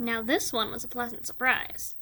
Now this one was a pleasant surprise.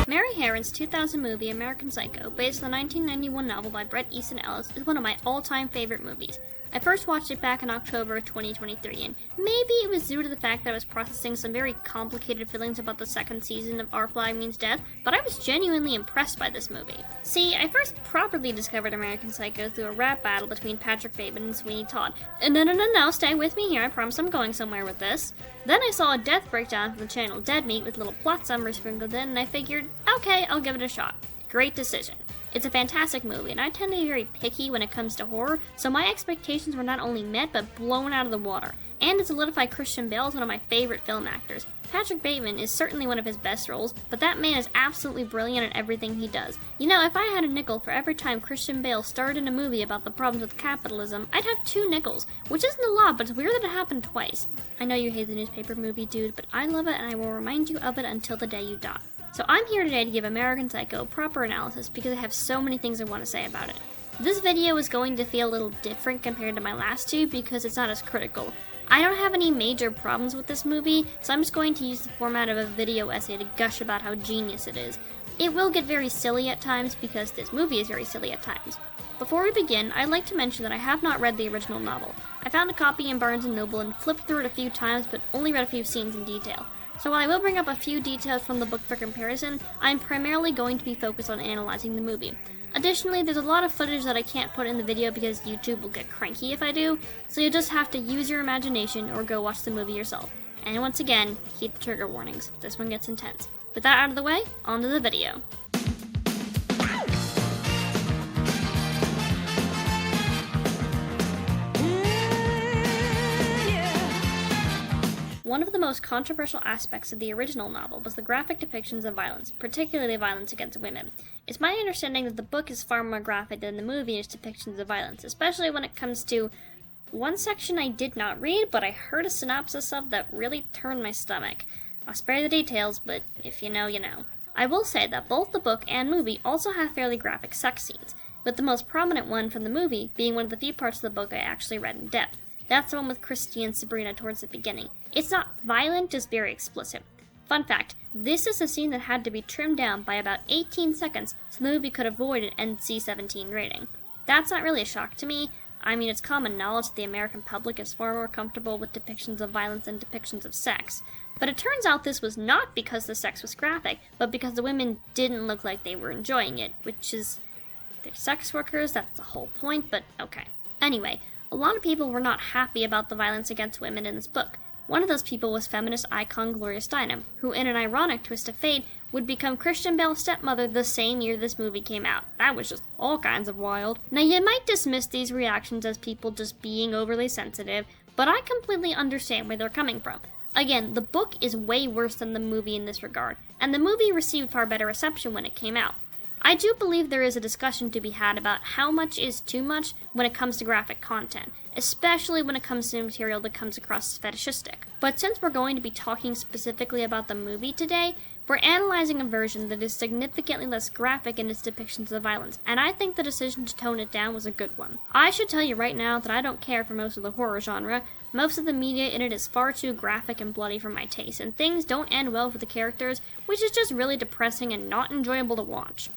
Mary Harron's 2000 movie American Psycho, based on the 1991 novel by Bret Easton Ellis, is one of my all-time favorite movies. I first watched it back in October of 2023, and maybe it was due to the fact that I was processing some very complicated feelings about the second season of Our Flag Means Death, but I was genuinely impressed by this movie. See, I first properly discovered American Psycho through a rap battle between Patrick Bateman and Sweeney Todd. No, stay with me here, I promise I'm going somewhere with this. Then I saw a death breakdown from the channel Dead Meat with little plot summaries sprinkled in, and I figured, okay, I'll give it a shot. Great decision. It's a fantastic movie, and I tend to be very picky when it comes to horror, so my expectations were not only met, but blown out of the water. And it solidified Christian Bale as one of my favorite film actors. Patrick Bateman is certainly one of his best roles, but that man is absolutely brilliant at everything he does. You know, if I had a nickel for every time Christian Bale starred in a movie about the problems with capitalism, I'd have 2 nickels, which isn't a lot, but it's weird that it happened twice. I know you hate the newspaper movie, dude, but I love it and I will remind you of it until the day you die. So I'm here today to give American Psycho proper analysis because I have so many things I want to say about it. This video is going to feel a little different compared to my last two because it's not as critical. I don't have any major problems with this movie, so I'm just going to use the format of a video essay to gush about how genius it is. It will get very silly at times because this movie is very silly at times. Before we begin, I'd like to mention that I have not read the original novel. I found a copy in Barnes & Noble and flipped through it a few times, but only read a few scenes in detail. So while I will bring up a few details from the book for comparison, I'm primarily going to be focused on analyzing the movie. Additionally, there's a lot of footage that I can't put in the video because YouTube will get cranky if I do, so you'll just have to use your imagination or go watch the movie yourself. And once again, keep the trigger warnings. This one gets intense. With that out of the way, on to the video. One of the most controversial aspects of the original novel was the graphic depictions of violence, particularly violence against women. It's my understanding that the book is far more graphic than the movie in its depictions of violence, especially when it comes to one section I did not read, but I heard a synopsis of that really turned my stomach. I'll spare the details, but if you know, you know. I will say that both the book and movie also have fairly graphic sex scenes, with the most prominent one from the movie being one of the few parts of the book I actually read in depth. That's the one with Christy and Sabrina towards the beginning. It's not violent, just very explicit. Fun fact, this is a scene that had to be trimmed down by about 18 seconds so the movie could avoid an NC-17 rating. That's not really a shock to me. I mean, it's common knowledge that the American public is far more comfortable with depictions of violence than depictions of sex. But it turns out this was not because the sex was graphic, but because the women didn't look like they were enjoying it, which is... they're sex workers, that's the whole point, but okay. Anyway, a lot of people were not happy about the violence against women in this book. One of those people was feminist icon Gloria Steinem, who in an ironic twist of fate would become Christian Bale's stepmother the same year this movie came out. That was just all kinds of wild. Now you might dismiss these reactions as people just being overly sensitive, but I completely understand where they're coming from. Again, the book is way worse than the movie in this regard, and the movie received far better reception when it came out. I do believe there is a discussion to be had about how much is too much when it comes to graphic content, especially when it comes to material that comes across as fetishistic. But since we're going to be talking specifically about the movie today, we're analyzing a version that is significantly less graphic in its depictions of violence, and I think the decision to tone it down was a good one. I should tell you right now that I don't care for most of the horror genre. Most of the media in it is far too graphic and bloody for my taste, and things don't end well for the characters, which is just really depressing and not enjoyable to watch.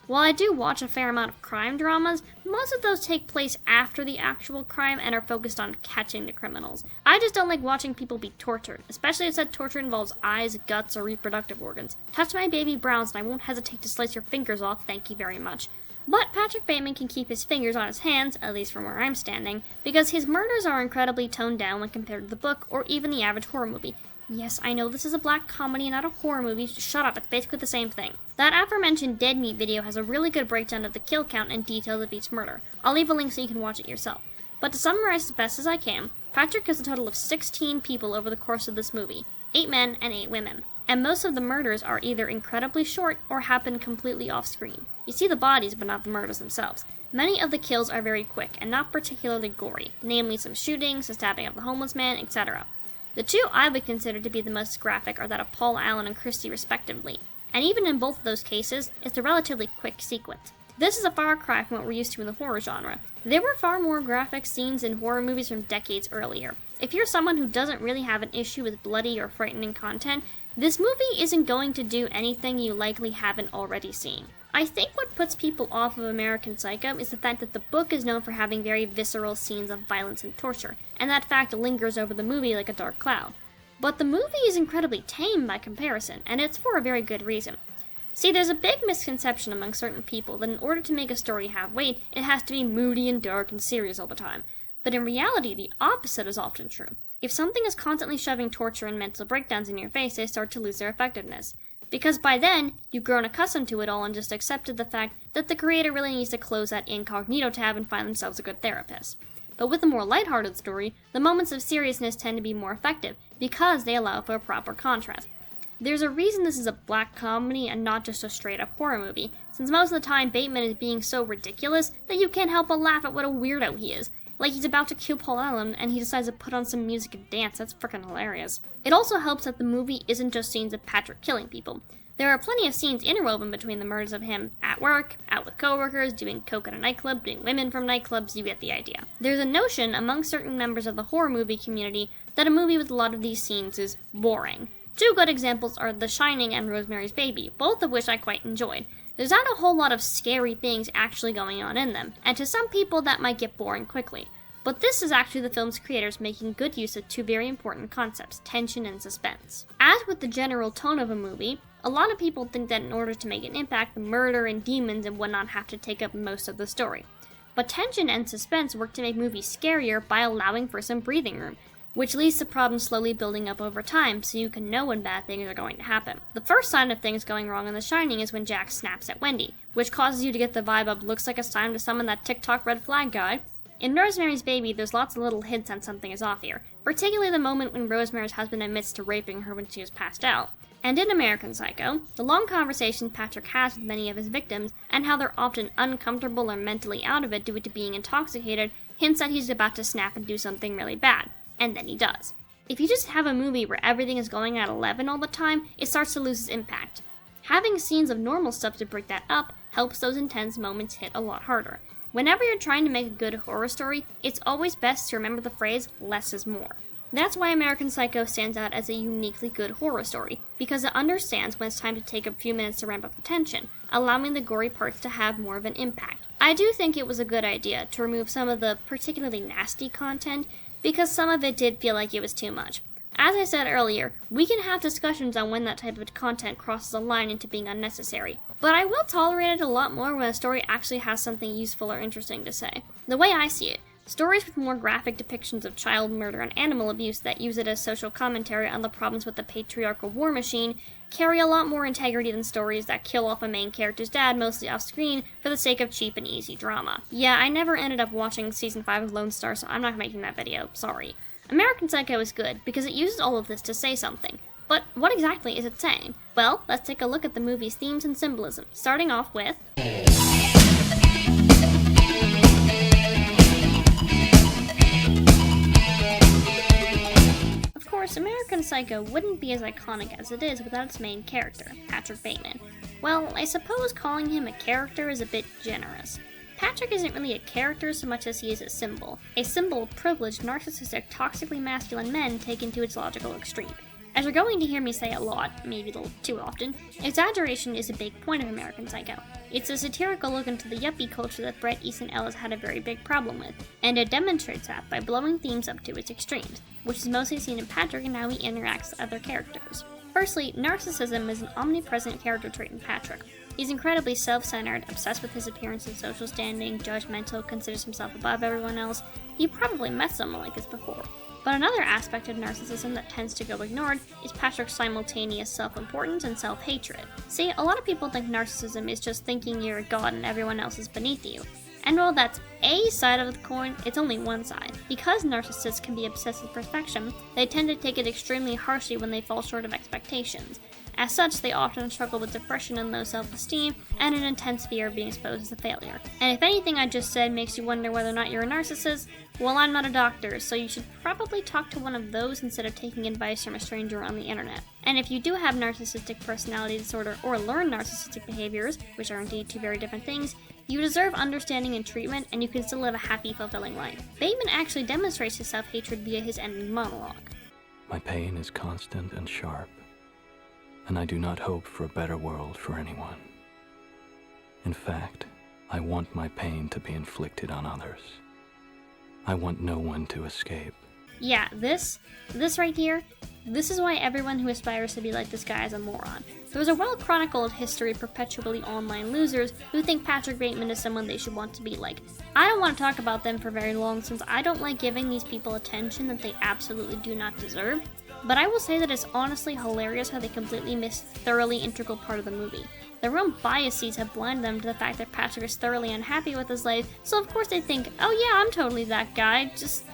While I do watch a fair amount of crime dramas, most of those take place after the actual crime and are focused on catching the criminals. I just don't like watching people be tortured, especially if that torture involves eyes, guts, or reproductive organs. Touch my baby browns and I won't hesitate to slice your fingers off, thank you very much. But Patrick Bateman can keep his fingers on his hands, at least from where I'm standing, because his murders are incredibly toned down when compared to the book or even the average horror movie. Yes, I know this is a black comedy and not a horror movie, shut up, it's basically the same thing. That aforementioned Dead Meat video has a really good breakdown of the kill count and details of each murder. I'll leave a link so you can watch it yourself. But to summarize as best as I can, Patrick kills a total of 16 people over the course of this movie, 8 men and 8 women. And most of the murders are either incredibly short or happen completely off screen. You see the bodies but not the murders themselves. Many of the kills are very quick and not particularly gory, namely some shootings, the stabbing of the homeless man, etc. The two I would consider to be the most graphic are that of Paul Allen and Christie respectively, and even in both of those cases, it's a relatively quick sequence. This is a far cry from what we're used to in the horror genre. There were far more graphic scenes in horror movies from decades earlier. If you're someone who doesn't really have an issue with bloody or frightening content, this movie isn't going to do anything you likely haven't already seen. I think what puts people off of American Psycho is the fact that the book is known for having very visceral scenes of violence and torture, and that fact lingers over the movie like a dark cloud. But the movie is incredibly tame by comparison, and it's for a very good reason. See, there's a big misconception among certain people that in order to make a story have weight, it has to be moody and dark and serious all the time. But in reality, the opposite is often true. If something is constantly shoving torture and mental breakdowns in your face, they start to lose their effectiveness. Because by then, you've grown accustomed to it all and just accepted the fact that the creator really needs to close that incognito tab and find themselves a good therapist. But with a more lighthearted story, the moments of seriousness tend to be more effective, because they allow for a proper contrast. There's a reason this is a black comedy and not just a straight-up horror movie, since most of the time Bateman is being so ridiculous that you can't help but laugh at what a weirdo he is. Like he's about to kill Paul Allen and he decides to put on some music and dance. That's freaking hilarious. It also helps that the movie isn't just scenes of Patrick killing people. There are plenty of scenes interwoven between the murders of him at work, out with coworkers, doing coke at a nightclub, doing women from nightclubs, you get the idea. There's a notion among certain members of the horror movie community that a movie with a lot of these scenes is boring. Two good examples are The Shining and Rosemary's Baby, both of which I quite enjoyed. There's not a whole lot of scary things actually going on in them, and to some people that might get boring quickly. But this is actually the film's creators making good use of two very important concepts, tension and suspense. As with the general tone of a movie, a lot of people think that in order to make an impact, the murder and demons and whatnot have to take up most of the story. But tension and suspense work to make movies scarier by allowing for some breathing room, which leads to problems slowly building up over time so you can know when bad things are going to happen. The first sign of things going wrong in The Shining is when Jack snaps at Wendy, which causes you to get the vibe of looks like it's time to summon that TikTok red flag guy. In Rosemary's Baby, there's lots of little hints on something is off here, particularly the moment when Rosemary's husband admits to raping her when she was passed out. And in American Psycho, the long conversation Patrick has with many of his victims, and how they're often uncomfortable or mentally out of it due to being intoxicated, hints that he's about to snap and do something really bad. And then he does. If you just have a movie where everything is going at 11 all the time, it starts to lose its impact. Having scenes of normal stuff to break that up helps those intense moments hit a lot harder. Whenever you're trying to make a good horror story, it's always best to remember the phrase, less is more. That's why American Psycho stands out as a uniquely good horror story, because it understands when it's time to take a few minutes to ramp up the tension, allowing the gory parts to have more of an impact. I do think it was a good idea to remove some of the particularly nasty content, because some of it did feel like it was too much. As I said earlier, we can have discussions on when that type of content crosses a line into being unnecessary, but I will tolerate it a lot more when a story actually has something useful or interesting to say. The way I see it, stories with more graphic depictions of child murder and animal abuse that use it as social commentary on the problems with the patriarchal war machine carry a lot more integrity than stories that kill off a main character's dad mostly off screen for the sake of cheap and easy drama. Yeah, I never ended up watching season 5 of Lone Star, so I'm not making that video, sorry. American Psycho is good because it uses all of this to say something. But what exactly is it saying? Well, let's take a look at the movie's themes and symbolism, starting off with... Of course, American Psycho wouldn't be as iconic as it is without its main character, Patrick Bateman. Well, I suppose calling him a character is a bit generous. Patrick isn't really a character so much as he is a symbol of privileged, narcissistic, toxically masculine men taken to its logical extreme. As you're going to hear me say a lot, maybe a little too often, exaggeration is a big point of American Psycho. It's a satirical look into the yuppie culture that Bret Easton Ellis had a very big problem with, and it demonstrates that by blowing themes up to its extremes, which is mostly seen in Patrick and how he interacts with other characters. Firstly, narcissism is an omnipresent character trait in Patrick. He's incredibly self-centered, obsessed with his appearance and social standing, judgmental, considers himself above everyone else. You probably met someone like this before. But another aspect of narcissism that tends to go ignored is Patrick's simultaneous self-importance and self-hatred. See, a lot of people think narcissism is just thinking you're a god and everyone else is beneath you. And while that's a side of the coin, it's only one side. Because narcissists can be obsessed with perfection, they tend to take it extremely harshly when they fall short of expectations. As such, they often struggle with depression and low self-esteem, and an intense fear of being exposed as a failure. And if anything I just said makes you wonder whether or not you're a narcissist, well, I'm not a doctor, so you should probably talk to one of those instead of taking advice from a stranger on the internet. And if you do have narcissistic personality disorder or learn narcissistic behaviors, which are indeed two very different things, you deserve understanding and treatment, and you can still live a happy, fulfilling life. Bateman actually demonstrates his self-hatred via his ending monologue. My pain is constant and sharp, and I do not hope for a better world for anyone. In fact, I want my pain to be inflicted on others. I want no one to escape. Yeah, this right here, this is why everyone who aspires to be like this guy is a moron. There's a well-chronicled history of perpetually online losers who think Patrick Bateman is someone they should want to be like. I don't want to talk about them for very long since I don't like giving these people attention that they absolutely do not deserve, but I will say that it's honestly hilarious how they completely missed a thoroughly integral part of the movie. Their own biases have blinded them to the fact that Patrick is thoroughly unhappy with his life, so of course they think, oh yeah, I'm totally that guy, just...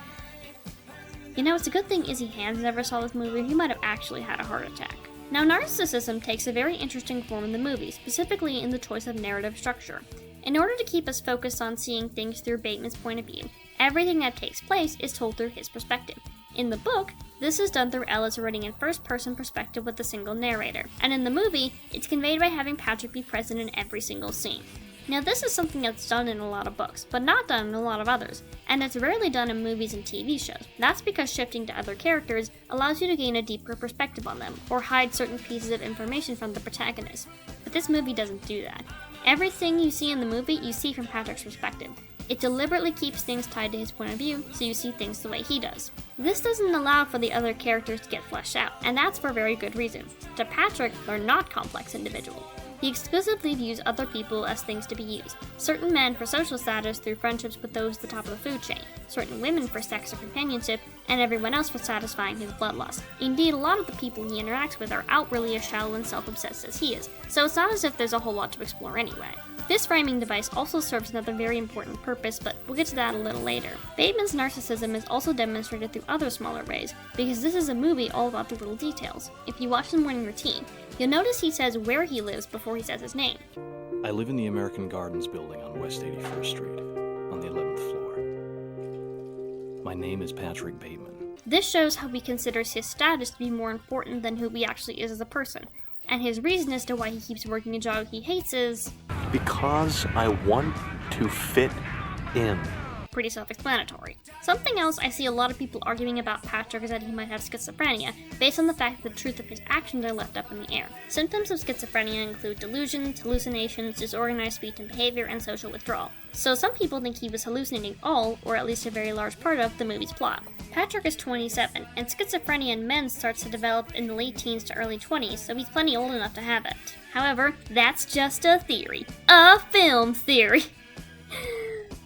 You know, it's a good thing Izzy Hans never saw this movie, or he might have actually had a heart attack. Now, narcissism takes a very interesting form in the movie, specifically in the choice of narrative structure. In order to keep us focused on seeing things through Bateman's point of view, everything that takes place is told through his perspective. In the book, this is done through Ellis writing in first-person perspective with a single narrator, and in the movie, it's conveyed by having Patrick be present in every single scene. Now, this is something that's done in a lot of books, but not done in a lot of others, and it's rarely done in movies and TV shows. That's because shifting to other characters allows you to gain a deeper perspective on them, or hide certain pieces of information from the protagonist. But this movie doesn't do that. Everything you see in the movie, you see from Patrick's perspective. It deliberately keeps things tied to his point of view, so you see things the way he does. This doesn't allow for the other characters to get fleshed out, and that's for very good reason. To Patrick, they're not complex individuals. He exclusively views other people as things to be used. Certain men for social status through friendships with those at the top of the food chain, certain women for sex or companionship, and everyone else for satisfying his bloodlust. Indeed, a lot of the people he interacts with are outwardly as shallow and self-obsessed as he is, so it's not as if there's a whole lot to explore anyway. This framing device also serves another very important purpose, but we'll get to that a little later. Bateman's narcissism is also demonstrated through other smaller ways, because this is a movie all about the little details. If you watch the morning routine, you'll notice he says where he lives before he says his name. I live in the American Gardens building on West 81st Street, on the 11th floor. My name is Patrick Bateman. This shows how he considers his status to be more important than who he actually is as a person. And his reason as to why he keeps working a job he hates is... because I want to fit in. Pretty self-explanatory. Something else I see a lot of people arguing about Patrick is that he might have schizophrenia, based on the fact that the truth of his actions are left up in the air. Symptoms of schizophrenia include delusions, hallucinations, disorganized speech and behavior, and social withdrawal. So some people think he was hallucinating all, or at least a very large part of, the movie's plot. Patrick is 27, and schizophrenia in men starts to develop in the late teens to early 20s, so he's plenty old enough to have it. However, that's just a theory. A film theory.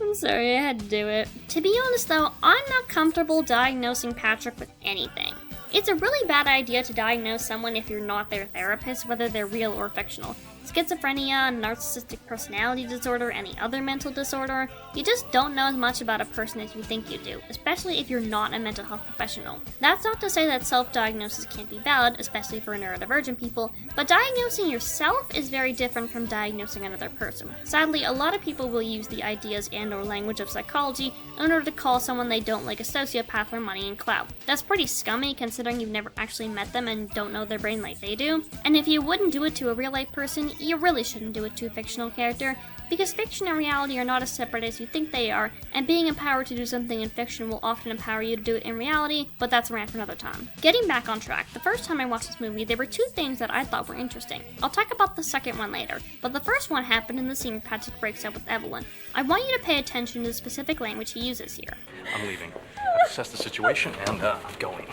I'm sorry, I had to do it. To be honest though, I'm not comfortable diagnosing Patrick with anything. It's a really bad idea to diagnose someone if you're not their therapist, whether they're real or fictional. Schizophrenia, narcissistic personality disorder, any other mental disorder, you just don't know as much about a person as you think you do, especially if you're not a mental health professional. That's not to say that self-diagnosis can't be valid, especially for neurodivergent people, but diagnosing yourself is very different from diagnosing another person. Sadly, a lot of people will use the ideas and/or language of psychology in order to call someone they don't like a sociopath for money and clout. That's pretty scummy considering you've never actually met them and don't know their brain like they do. And if you wouldn't do it to a real-life person, you really shouldn't do it to a fictional character, because fiction and reality are not as separate as you think they are, and being empowered to do something in fiction will often empower you to do it in reality, but that's a rant for another time. Getting back on track, the first time I watched this movie, there were two things that I thought were interesting. I'll talk about the second one later, but the first one happened in the scene Patrick breaks up with Evelyn. I want you to pay attention to the specific language he uses here. I'm leaving. I've assessed the situation, and I'm going.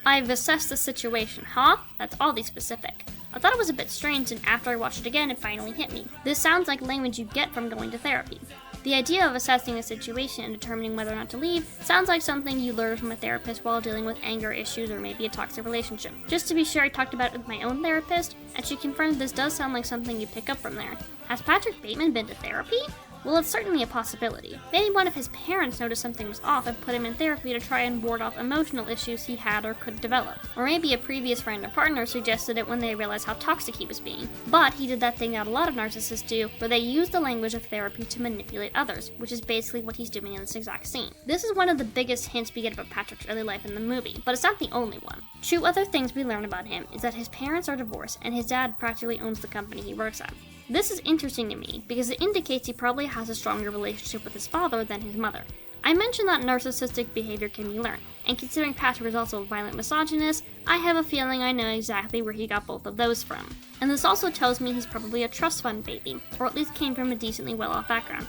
I've assessed the situation, huh? That's oddly specific. I thought it was a bit strange, and after I watched it again, it finally hit me. This sounds like language you get from going to therapy. The idea of assessing a situation and determining whether or not to leave sounds like something you learn from a therapist while dealing with anger issues or maybe a toxic relationship. Just to be sure, I talked about it with my own therapist, and she confirmed this does sound like something you pick up from there. Has Patrick Bateman been to therapy? Well, it's certainly a possibility. Maybe one of his parents noticed something was off and put him in therapy to try and ward off emotional issues he had or could develop. Or maybe a previous friend or partner suggested it when they realized how toxic he was being. But he did that thing that a lot of narcissists do, where they use the language of therapy to manipulate others, which is basically what he's doing in this exact scene. This is one of the biggest hints we get about Patrick's early life in the movie, but it's not the only one. Two other things we learn about him is that his parents are divorced and his dad practically owns the company he works at. This is interesting to me because it indicates he probably has a stronger relationship with his father than his mother. I mentioned that narcissistic behavior can be learned, and considering Patrick is also a violent misogynist, I have a feeling I know exactly where he got both of those from. And this also tells me he's probably a trust fund baby, or at least came from a decently well-off background.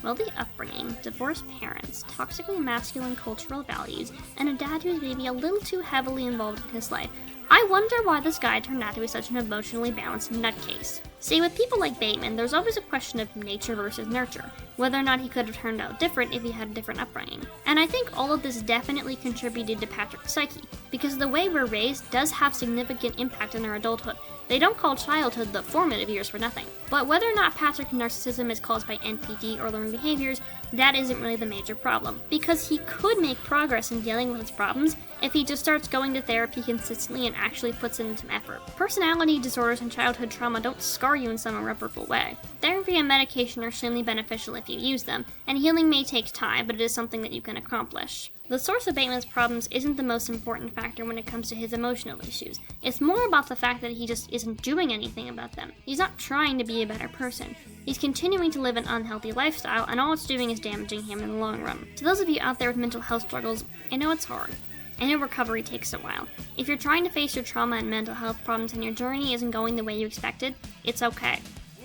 Wealthy upbringing, divorced parents, toxically masculine cultural values, and a dad who's maybe a little too heavily involved in his life. I wonder why this guy turned out to be such an emotionally balanced nutcase. See, with people like Bateman, there's always a question of nature versus nurture, whether or not he could have turned out different if he had a different upbringing. And I think all of this definitely contributed to Patrick's psyche, because the way we're raised does have significant impact on our adulthood. They don't call childhood the formative years for nothing. But whether or not Patrick's narcissism is caused by NPD or learned behaviors, that isn't really the major problem, because he could make progress in dealing with his problems if he just starts going to therapy consistently and actually puts in some effort. Personality disorders and childhood trauma don't scar you in some irreparable way. Therapy and medication are extremely beneficial if you use them, and healing may take time, but it is something that you can accomplish. The source of Bateman's problems isn't the most important factor when it comes to his emotional issues. It's more about the fact that he just isn't doing anything about them. He's not trying to be a better person. He's continuing to live an unhealthy lifestyle, and all it's doing is damaging him in the long run. To those of you out there with mental health struggles, I know it's hard. I know recovery takes a while. If you're trying to face your trauma and mental health problems and your journey isn't going the way you expected, it's okay.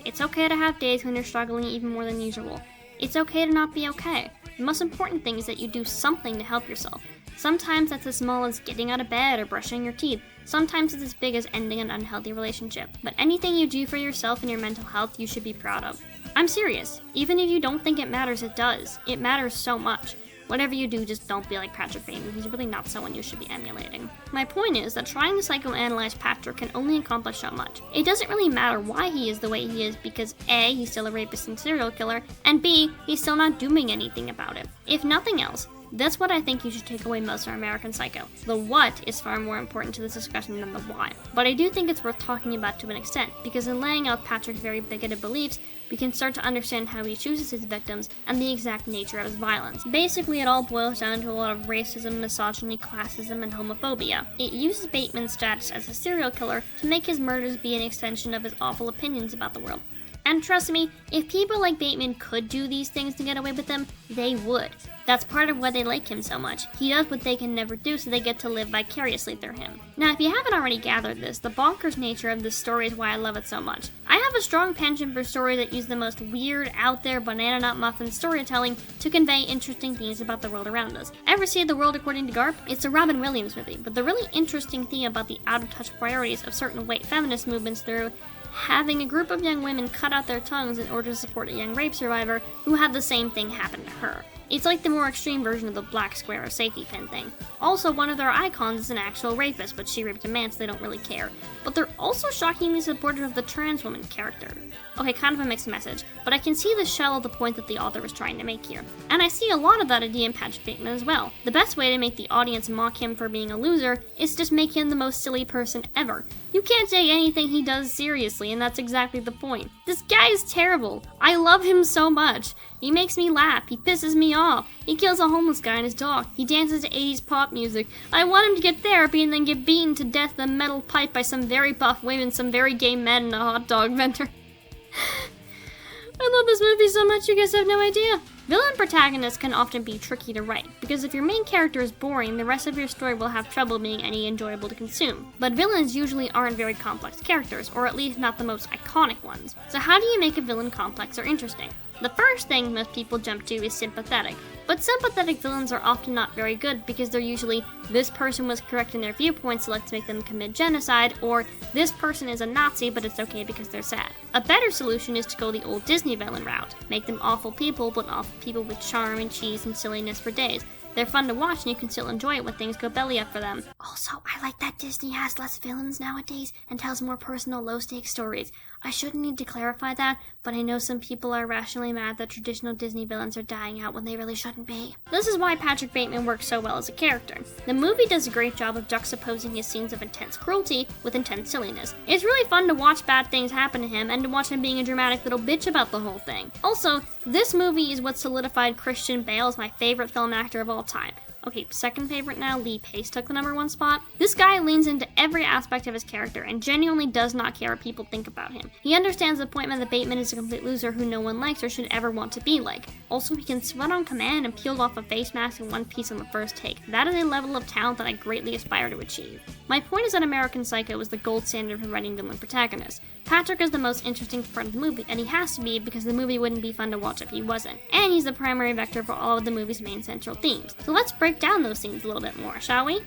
It's okay to have days when you're struggling even more than usual. It's okay to not be okay. The most important thing is that you do something to help yourself. Sometimes that's as small as getting out of bed or brushing your teeth. Sometimes it's as big as ending an unhealthy relationship. But anything you do for yourself and your mental health, you should be proud of. I'm serious. Even if you don't think it matters, it does. It matters so much. Whatever you do, just don't be like Patrick Bateman. He's really not someone you should be emulating. My point is that trying to psychoanalyze Patrick can only accomplish so much. It doesn't really matter why he is the way he is because A, he's still a rapist and serial killer, and B, he's still not doing anything about it. If nothing else, that's what I think you should take away most from American Psycho. The what is far more important to this discussion than the why. But I do think it's worth talking about to an extent, because in laying out Patrick's very bigoted beliefs, we can start to understand how he chooses his victims and the exact nature of his violence. Basically, it all boils down to a lot of racism, misogyny, classism, and homophobia. It uses Bateman's status as a serial killer to make his murders be an extension of his awful opinions about the world. And trust me, if people like Bateman could do these things to get away with them, they would. That's part of why they like him so much. He does what they can never do, so they get to live vicariously through him. Now, if you haven't already gathered this, the bonkers nature of this story is why I love it so much. I have a strong penchant for stories that use the most weird, out there, banana nut muffin storytelling to convey interesting themes about the world around us. Ever see The World According to Garp? It's a Robin Williams movie, but the really interesting theme about the out-of-touch priorities of certain white feminist movements through having a group of young women cut out their tongues in order to support a young rape survivor who had the same thing happen to her. It's like the more extreme version of the black square or safety pin thing. Also, one of their icons is an actual rapist, but she raped a man, so they don't really care. But they're also shockingly supportive of the trans woman character. Okay, kind of a mixed message, but I can see the shell of the point that the author was trying to make here. And I see a lot of that idea in Patrick Bateman as well. The best way to make the audience mock him for being a loser is to just make him the most silly person ever. You can't take anything he does seriously, and that's exactly the point. This guy is terrible. I love him so much. He makes me laugh. He pisses me off. He kills a homeless guy and his dog. He dances to 80s pop music. I want him to get therapy and then get beaten to death with a metal pipe by some very buff women, some very gay men, and a hot dog vendor. I love this movie so much, you guys have no idea. Villain protagonists can often be tricky to write, because if your main character is boring, the rest of your story will have trouble being any enjoyable to consume. But villains usually aren't very complex characters, or at least not the most iconic ones. So how do you make a villain complex or interesting? The first thing most people jump to is sympathetic, but sympathetic villains are often not very good because they're usually, this person was correct in their viewpoints, so let's make them commit genocide, or this person is a Nazi but it's okay because they're sad. A better solution is to go the old Disney villain route, make them awful people, but awful people with charm and cheese and silliness for days. They're fun to watch and you can still enjoy it when things go belly up for them. Also, I like that Disney has less villains nowadays and tells more personal, low-stakes stories. I shouldn't need to clarify that, but I know some people are rationally mad that traditional Disney villains are dying out when they really shouldn't be. This is why Patrick Bateman works so well as a character. The movie does a great job of juxtaposing his scenes of intense cruelty with intense silliness. It's really fun to watch bad things happen to him and to watch him being a dramatic little bitch about the whole thing. Also, this movie is what solidified Christian Bale as my favorite film actor of all time. Okay, second favorite now, Lee Pace took the #1 spot. This guy leans into every aspect of his character and genuinely does not care what people think about him. He understands the point that Bateman is a complete loser who no one likes or should ever want to be like. Also, he can sweat on command and peel off a face mask in one piece on the first take. That is a level of talent that I greatly aspire to achieve. My point is that American Psycho is the gold standard for writing villain protagonists. Patrick is the most interesting part of the movie, and he has to be because the movie wouldn't be fun to watch if he wasn't. And he's the primary vector for all of the movie's main central themes. So let's break down those themes a little bit more, shall we?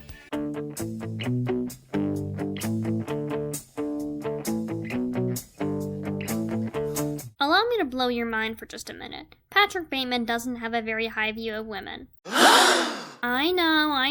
Allow me to blow your mind for just a minute. Patrick Bateman doesn't have a very high view of women. I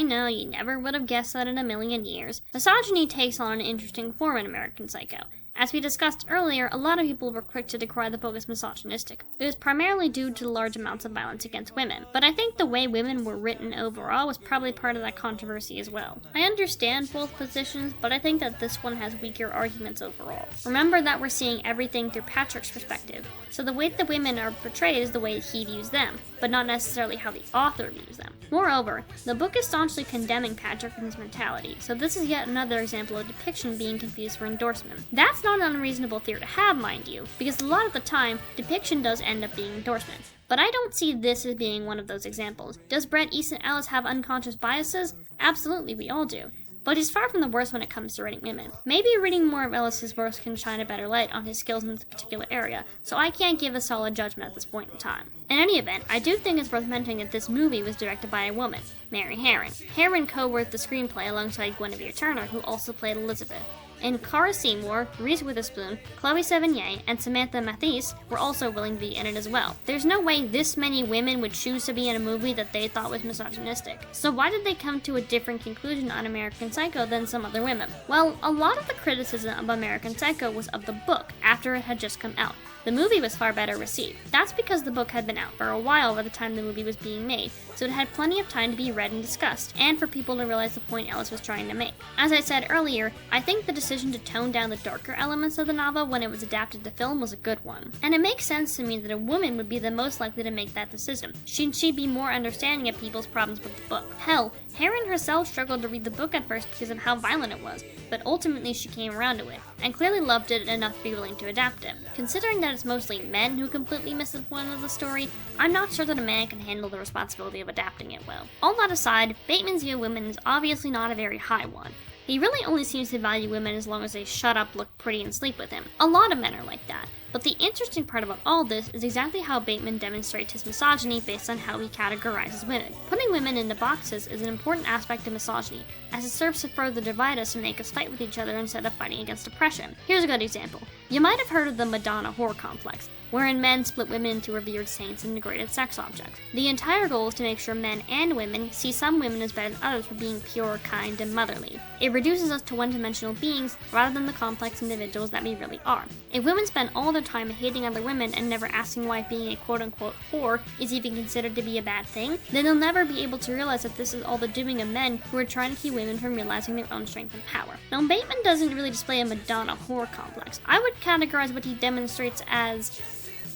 know, you never would have guessed that in a million years. Misogyny takes on an interesting form in American Psycho. As we discussed earlier, a lot of people were quick to decry the book as misogynistic. It was primarily due to the large amounts of violence against women, but I think the way women were written overall was probably part of that controversy as well. I understand both positions, but I think that this one has weaker arguments overall. Remember that we're seeing everything through Patrick's perspective, so the way the women are portrayed is the way he views them, but not necessarily how the author views them. Moreover, the book is staunchly condemning Patrick and his mentality, so this is yet another example of depiction being confused for endorsement. That's not an unreasonable theory to have, mind you, because a lot of the time, depiction does end up being endorsement. But I don't see this as being one of those examples. Does Bret Easton Ellis have unconscious biases? Absolutely, we all do. But he's far from the worst when it comes to writing women. Maybe reading more of Ellis's works can shine a better light on his skills in this particular area, so I can't give a solid judgment at this point in time. In any event, I do think it's worth mentioning that this movie was directed by a woman, Mary Harron. Harron co-wrote the screenplay alongside Guinevere Turner, who also played Elizabeth. And Cara Seymour, Reese Witherspoon, Chloe Sevigny, and Samantha Mathis were also willing to be in it as well. There's no way this many women would choose to be in a movie that they thought was misogynistic. So why did they come to a different conclusion on American Psycho than some other women? Well, a lot of the criticism of American Psycho was of the book after it had just come out. The movie was far better received. That's because the book had been out for a while by the time the movie was being made, so it had plenty of time to be read and discussed, and for people to realize the point Ellis was trying to make. As I said earlier, I think the decision to tone down the darker elements of the novel when it was adapted to film was a good one. And it makes sense to me that a woman would be the most likely to make that decision. She'd be more understanding of people's problems with the book. Hell, Harron herself struggled to read the book at first because of how violent it was, but ultimately she came around to it, and clearly loved it enough to be willing to adapt it. Considering that it's mostly men who completely miss the point of the story, I'm not sure that a man can handle the responsibility of adapting it well. All that aside, Bateman's view of women is obviously not a very high one. He really only seems to value women as long as they shut up, look pretty, and sleep with him. A lot of men are like that. But the interesting part about all this is exactly how Bateman demonstrates his misogyny based on how he categorizes women. Putting women into boxes is an important aspect of misogyny, as it serves to further divide us and make us fight with each other instead of fighting against oppression. Here's a good example. You might have heard of the Madonna whore complex, wherein men split women into revered saints and degraded sex objects. The entire goal is to make sure men and women see some women as better than others for being pure, kind, and motherly. It reduces us to one-dimensional beings rather than the complex individuals that we really are. If women spend all their time hating other women and never asking why being a quote-unquote whore is even considered to be a bad thing, then they'll never be able to realize that this is all the doing of men who are trying to keep women from realizing their own strength and power. Now, Bateman doesn't really display a Madonna whore complex. I would categorize what he demonstrates as,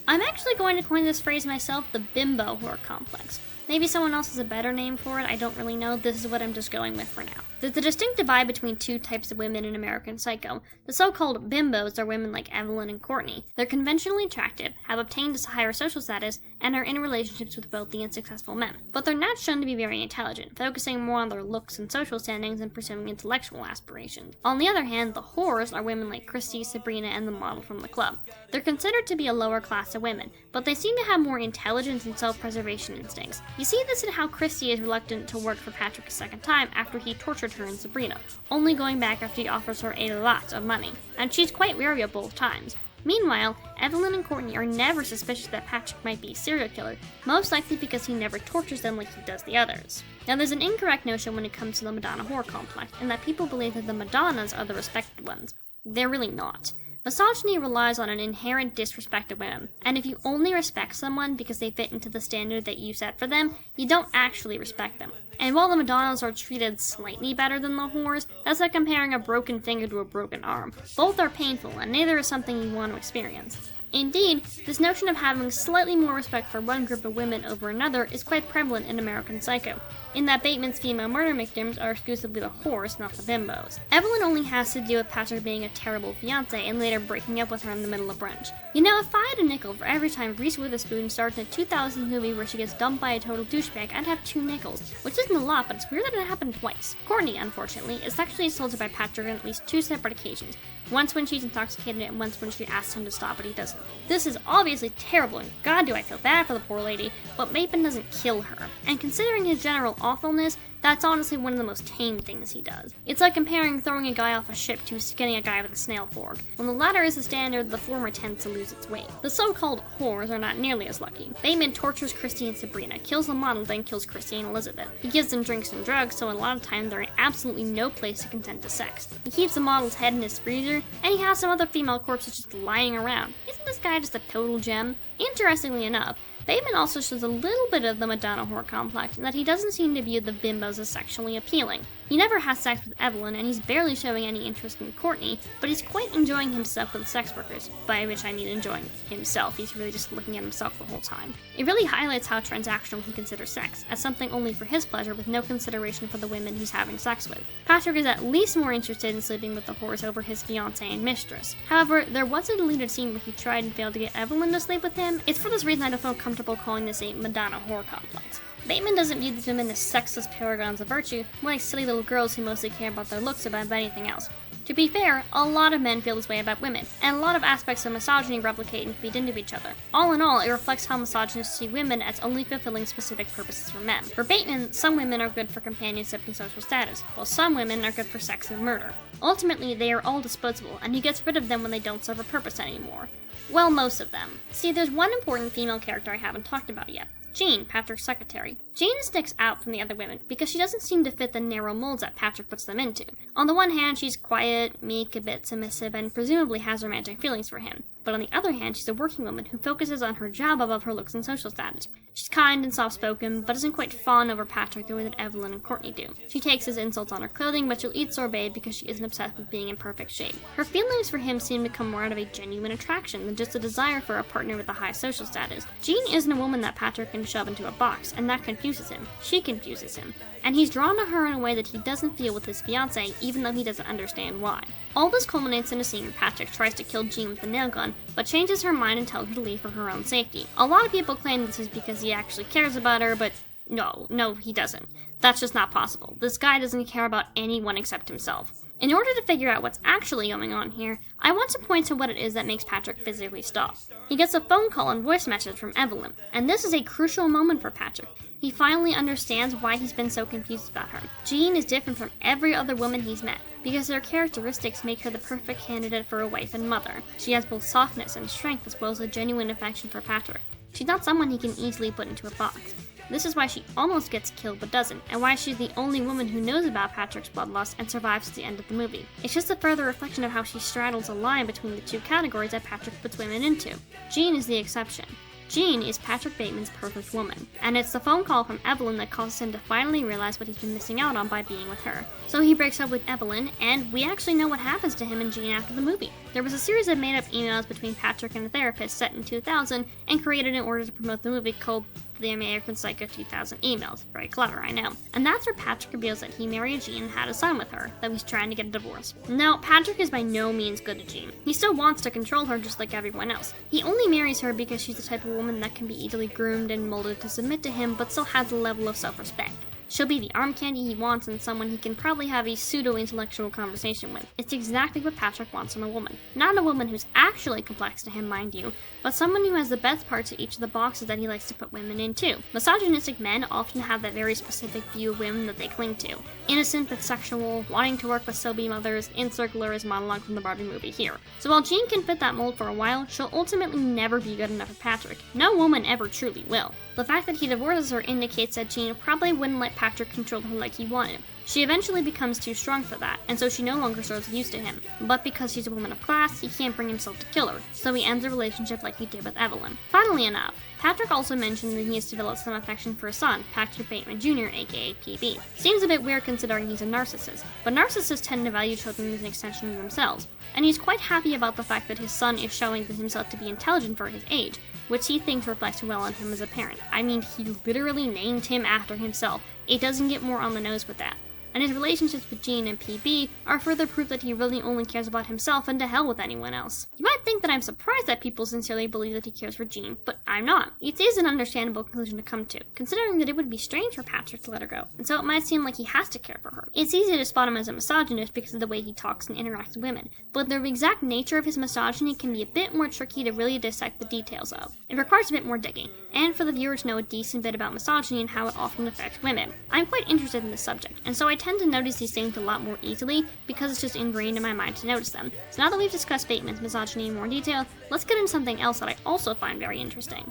I'm actually going to coin this phrase myself, the bimbo whore complex. Maybe someone else has a better name for it, I don't really know. This is what I'm just going with for now. There's a distinct divide between two types of women in American Psycho. The so-called bimbos are women like Evelyn and Courtney. They're conventionally attractive, have obtained a higher social status, and are in relationships with wealthy and successful men. But they're not shown to be very intelligent, focusing more on their looks and social standings than pursuing intellectual aspirations. On the other hand, the whores are women like Christy, Sabrina, and the model from the club. They're considered to be a lower class of women, but they seem to have more intelligence and self-preservation instincts. You see this in how Christy is reluctant to work for Patrick a second time after he tortured her in Sabrina, only going back after he offers her a lot of money, and she's quite wary of both times. Meanwhile, Evelyn and Courtney are never suspicious that Patrick might be a serial killer, most likely because he never tortures them like he does the others. Now, there's an incorrect notion when it comes to the Madonna whore complex, in that people believe that the Madonnas are the respected ones. They're really not. Misogyny relies on an inherent disrespect of women, and if you only respect someone because they fit into the standard that you set for them, you don't actually respect them. And while the Madonnas are treated slightly better than the whores, that's like comparing a broken finger to a broken arm. Both are painful, and neither is something you want to experience. Indeed, this notion of having slightly more respect for one group of women over another is quite prevalent in American Psycho, in that Bateman's female murder victims are exclusively the whores, not the bimbos. Evelyn only has to deal with Patrick being a terrible fiancé and later breaking up with her in the middle of brunch. You know, if I had a nickel for every time Reese Witherspoon starred in a 2000s movie where she gets dumped by a total douchebag, I'd have 2 nickels, which isn't a lot, but it's weird that it happened twice. Courtney, unfortunately, is sexually assaulted by Patrick on at least 2 separate occasions, once when she's intoxicated and once when she asks him to stop, but he doesn't. This is obviously terrible, and God do I feel bad for the poor lady, but Bateman doesn't kill her. And considering his general awfulness, that's honestly one of the most tame things he does. It's like comparing throwing a guy off a ship to skinning a guy with a snail fork. When the latter is the standard, the former tends to lose its weight. The so-called whores are not nearly as lucky. Bateman tortures Christy and Sabrina, kills the model, then kills Christy and Elizabeth. He gives them drinks and drugs, so a lot of time they're in absolutely no place to consent to sex. He keeps the model's head in his freezer, and he has some other female corpses just lying around. Isn't this guy just a total gem? Interestingly enough, Bateman also shows a little bit of the Madonna whore complex in that he doesn't seem to view the bimbos as sexually appealing. He never has sex with Evelyn, and he's barely showing any interest in Courtney, but he's quite enjoying himself with sex workers, by which I mean enjoying himself. He's really just looking at himself the whole time. It really highlights how transactional he considers sex, as something only for his pleasure with no consideration for the women he's having sex with. Patrick is at least more interested in sleeping with the whores over his fiancée and mistress. However, there was a deleted scene where he tried and failed to get Evelyn to sleep with him. It's for this reason I don't feel comfortable calling this a Madonna whore complex. Bateman doesn't view these women as sexless paragons of virtue, more like silly little girls who mostly care about their looks above anything else. To be fair, a lot of men feel this way about women, and a lot of aspects of misogyny replicate and feed into each other. All in all, it reflects how misogynists see women as only fulfilling specific purposes for men. For Bateman, some women are good for companionship and social status, while some women are good for sex and murder. Ultimately, they are all disposable, and he gets rid of them when they don't serve a purpose anymore. Well, most of them. See, there's one important female character I haven't talked about yet. Jean, Patrick's secretary. Jean sticks out from the other women because she doesn't seem to fit the narrow molds that Patrick puts them into. On the one hand, she's quiet, meek, a bit submissive, and presumably has romantic feelings for him. But on the other hand, she's a working woman who focuses on her job above her looks and social status. She's kind and soft-spoken, but isn't quite fawn over Patrick the way that Evelyn and Courtney do. She takes his insults on her clothing, but she'll eat sorbet because she isn't obsessed with being in perfect shape. Her feelings for him seem to come more out of a genuine attraction than just a desire for a partner with a high social status. Jean isn't a woman that Patrick can shove into a box, and that confuses him. She confuses him. And he's drawn to her in a way that he doesn't feel with his fiancée, even though he doesn't understand why. All this culminates in a scene where Patrick tries to kill Jean with a nail gun, but changes her mind and tells her to leave for her own safety. A lot of people claim this is because he actually cares about her, but no, he doesn't. That's just not possible. This guy doesn't care about anyone except himself. In order to figure out what's actually going on here, I want to point to what it is that makes Patrick physically stop. He gets a phone call and voice message from Evelyn, and this is a crucial moment for Patrick. He finally understands why he's been so confused about her. Jean is different from every other woman he's met, because her characteristics make her the perfect candidate for a wife and mother. She has both softness and strength as well as a genuine affection for Patrick. She's not someone he can easily put into a box. This is why she almost gets killed but doesn't, and why she's the only woman who knows about Patrick's bloodlust and survives to the end of the movie. It's just a further reflection of how she straddles a line between the two categories that Patrick puts women into. Jean is the exception. Jean is Patrick Bateman's perfect woman, and it's the phone call from Evelyn that causes him to finally realize what he's been missing out on by being with her. So he breaks up with Evelyn, and we actually know what happens to him and Jean after the movie. There was a series of made-up emails between Patrick and a therapist set in 2000 and created in order to promote the movie called the American Psycho 2000 emails. Very clever, I know. And that's where Patrick reveals that he married Jean and had a son with her, that he's trying to get a divorce. Now, Patrick is by no means good to Jean. He still wants to control her just like everyone else. He only marries her because she's the type of woman that can be easily groomed and molded to submit to him, but still has a level of self-respect. She'll be the arm candy he wants and someone he can probably have a pseudo-intellectual conversation with. It's exactly what Patrick wants from a woman. Not a woman who's actually complex to him, mind you, but someone who has the best parts of each of the boxes that he likes to put women into. Misogynistic men often have that very specific view of women that they cling to. Innocent but sexual, wanting to work with soapy mothers, insert glorious monologue from the Barbie movie here. So while Jean can fit that mold for a while, she'll ultimately never be good enough for Patrick. No woman ever truly will. The fact that he divorces her indicates that Jean probably wouldn't let Patrick control her like he wanted. She eventually becomes too strong for that, and so she no longer serves use to him. But because she's a woman of class, he can't bring himself to kill her, so he ends the relationship like he did with Evelyn. Funnily enough, Patrick also mentioned that he has developed some affection for his son, Patrick Bateman Jr., aka PB. Seems a bit weird considering he's a narcissist, but narcissists tend to value children as an extension of themselves, and he's quite happy about the fact that his son is showing himself to be intelligent for his age, which he thinks reflects well on him as a parent. I mean, he literally named him after himself. It doesn't get more on the nose with that. And his relationships with Jean and PB are further proof that he really only cares about himself and to hell with anyone else. You might think that I'm surprised that people sincerely believe that he cares for Jean, but I'm not. It is an understandable conclusion to come to, considering that it would be strange for Patrick to let her go, and so it might seem like he has to care for her. It's easy to spot him as a misogynist because of the way he talks and interacts with women, but the exact nature of his misogyny can be a bit more tricky to really dissect the details of. It requires a bit more digging, and for the viewer to know a decent bit about misogyny and how it often affects women. I'm quite interested in this subject, and so I tend to notice these things a lot more easily because it's just ingrained in my mind to notice them. So now that we've discussed Bateman's misogyny in more detail, let's get into something else that I also find very interesting.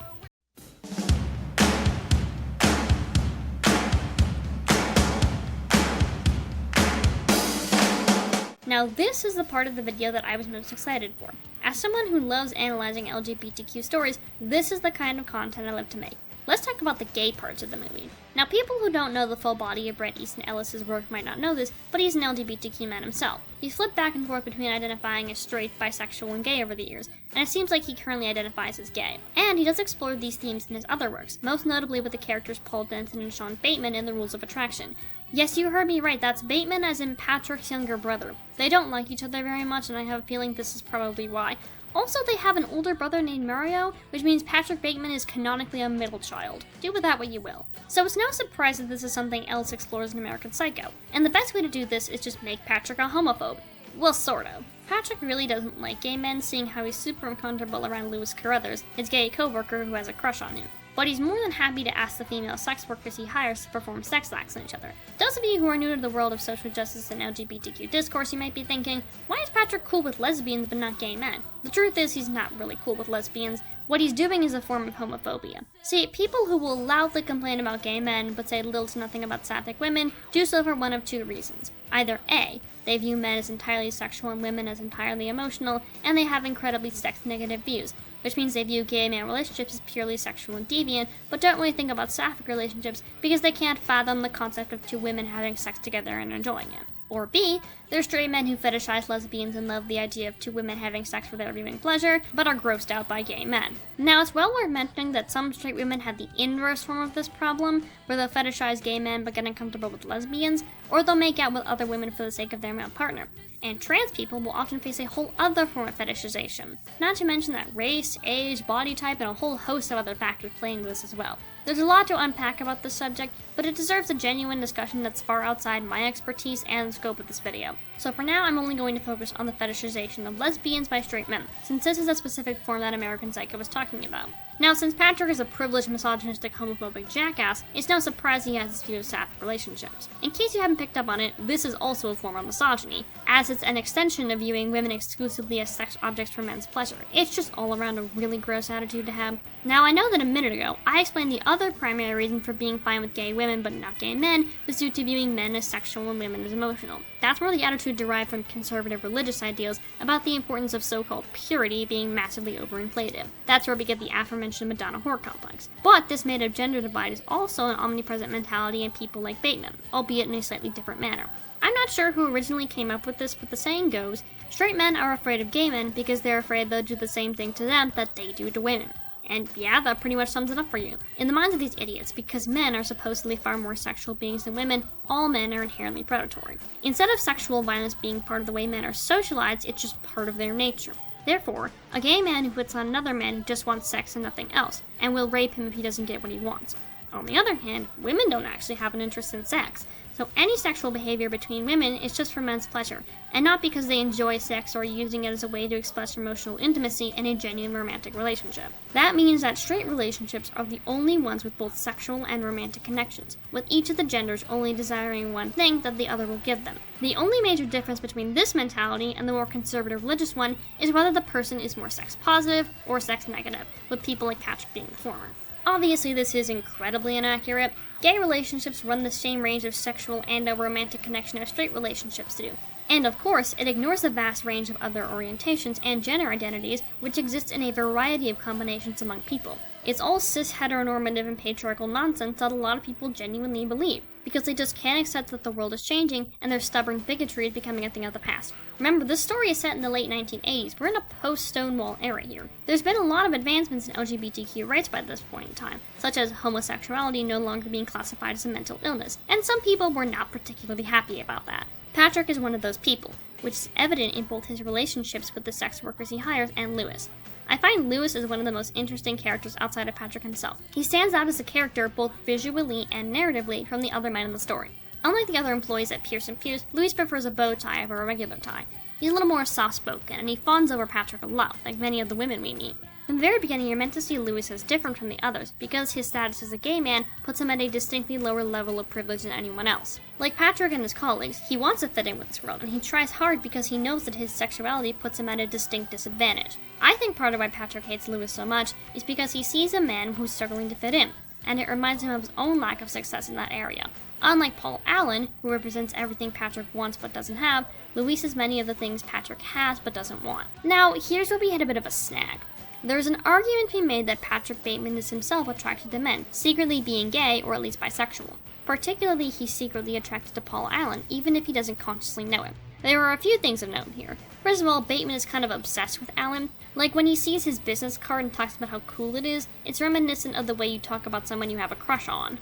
Now this is the part of the video that I was most excited for. As someone who loves analyzing LGBTQ stories, this is the kind of content I love to make. Let's talk about the gay parts of the movie. Now, people who don't know the full body of Bret Easton Ellis's work might not know this, but he's an LGBTQ man himself. He's flipped back and forth between identifying as straight, bisexual, and gay over the years, and it seems like he currently identifies as gay. And he does explore these themes in his other works, most notably with the characters Paul Denton and Sean Bateman in The Rules of Attraction. Yes, you heard me right, that's Bateman as in Patrick's younger brother. They don't like each other very much, and I have a feeling this is probably why. Also, they have an older brother named Mario, which means Patrick Bateman is canonically a middle child. Do with that what you will. So it's no surprise that this is something Ellis explores in American Psycho, and the best way to do this is just make Patrick a homophobe. Well, sort of. Patrick really doesn't like gay men, seeing how he's super uncomfortable around Louis Carruthers, his gay co-worker who has a crush on him. But he's more than happy to ask the female sex workers he hires to perform sex acts on each other. Those of you who are new to the world of social justice and LGBTQ discourse, you might be thinking, why is Patrick cool with lesbians but not gay men? The truth is, he's not really cool with lesbians. What he's doing is a form of homophobia. See, people who will loudly complain about gay men but say little to nothing about sapphic women do so for one of two reasons. Either A, they view men as entirely sexual and women as entirely emotional, and they have incredibly sex-negative views, which means they view gay male relationships as purely sexual and deviant, but don't really think about sapphic relationships because they can't fathom the concept of two women having sex together and enjoying it. Or B, they're straight men who fetishize lesbians and love the idea of two women having sex for their viewing pleasure, but are grossed out by gay men. Now, it's well worth mentioning that some straight women have the inverse form of this problem, where they'll fetishize gay men but get uncomfortable with lesbians, or they'll make out with other women for the sake of their male partner. And trans people will often face a whole other form of fetishization. Not to mention that race, age, body type, and a whole host of other factors play into this as well. There's a lot to unpack about this subject, but it deserves a genuine discussion that's far outside my expertise and the scope of this video. So for now, I'm only going to focus on the fetishization of lesbians by straight men, since this is a specific form that American Psycho was talking about. Now, since Patrick is a privileged, misogynistic, homophobic jackass, it's no surprise he has this view of sapphic relationships. In case you haven't picked up on it, this is also a form of misogyny, as it's an extension of viewing women exclusively as sex objects for men's pleasure. It's just all around a really gross attitude to have. Now, I know that a minute ago, I explained the other primary reason for being fine with gay women but not gay men was due to viewing men as sexual and women as emotional. That's where the attitude derived from conservative religious ideals about the importance of so-called purity being massively overinflated. That's where we get the aforementioned Madonna whore complex. But this made up gender divide is also an omnipresent mentality in people like Bateman, albeit in a slightly different manner. I'm not sure who originally came up with this, but the saying goes, straight men are afraid of gay men because they're afraid they'll do the same thing to them that they do to women. And yeah, that pretty much sums it up for you. In the minds of these idiots, because men are supposedly far more sexual beings than women, all men are inherently predatory. Instead of sexual violence being part of the way men are socialized, it's just part of their nature. Therefore, a gay man who hits on another man who just wants sex and nothing else, and will rape him if he doesn't get what he wants. On the other hand, women don't actually have an interest in sex, so any sexual behavior between women is just for men's pleasure, and not because they enjoy sex or are using it as a way to express emotional intimacy in a genuine romantic relationship. That means that straight relationships are the only ones with both sexual and romantic connections, with each of the genders only desiring one thing that the other will give them. The only major difference between this mentality and the more conservative religious one is whether the person is more sex positive or sex negative, with people like Patrick being the former. Obviously, this is incredibly inaccurate. Gay relationships run the same range of sexual and/or romantic connection as straight relationships do. And of course, it ignores the vast range of other orientations and gender identities which exist in a variety of combinations among people. It's all cis heteronormative and patriarchal nonsense that a lot of people genuinely believe, because they just can't accept that the world is changing and their stubborn bigotry is becoming a thing of the past. Remember, this story is set in the late 1980s. We're in a post-Stonewall era here. There's been a lot of advancements in LGBTQ rights by this point in time, such as homosexuality no longer being classified as a mental illness, and some people were not particularly happy about that. Patrick is one of those people, which is evident in both his relationships with the sex workers he hires and Lewis. I find Lewis is one of the most interesting characters outside of Patrick himself. He stands out as a character both visually and narratively from the other men in the story. Unlike the other employees at Pierce & Pierce, Lewis prefers a bow tie over a regular tie. He's a little more soft-spoken, and he fawns over Patrick a lot, like many of the women we meet. From the very beginning, you're meant to see Lewis as different from the others, because his status as a gay man puts him at a distinctly lower level of privilege than anyone else. Like Patrick and his colleagues, he wants to fit in with this world, and he tries hard because he knows that his sexuality puts him at a distinct disadvantage. I think part of why Patrick hates Lewis so much is because he sees a man who's struggling to fit in, and it reminds him of his own lack of success in that area. Unlike Paul Allen, who represents everything Patrick wants but doesn't have, Lewis has many of the things Patrick has but doesn't want. Now, here's where we hit a bit of a snag. There's an argument to be made that Patrick Bateman is himself attracted to men, secretly being gay or at least bisexual. Particularly, he's secretly attracted to Paul Allen, even if he doesn't consciously know it. There are a few things of note here. First of all, Bateman is kind of obsessed with Allen. Like when he sees his business card and talks about how cool it is, it's reminiscent of the way you talk about someone you have a crush on.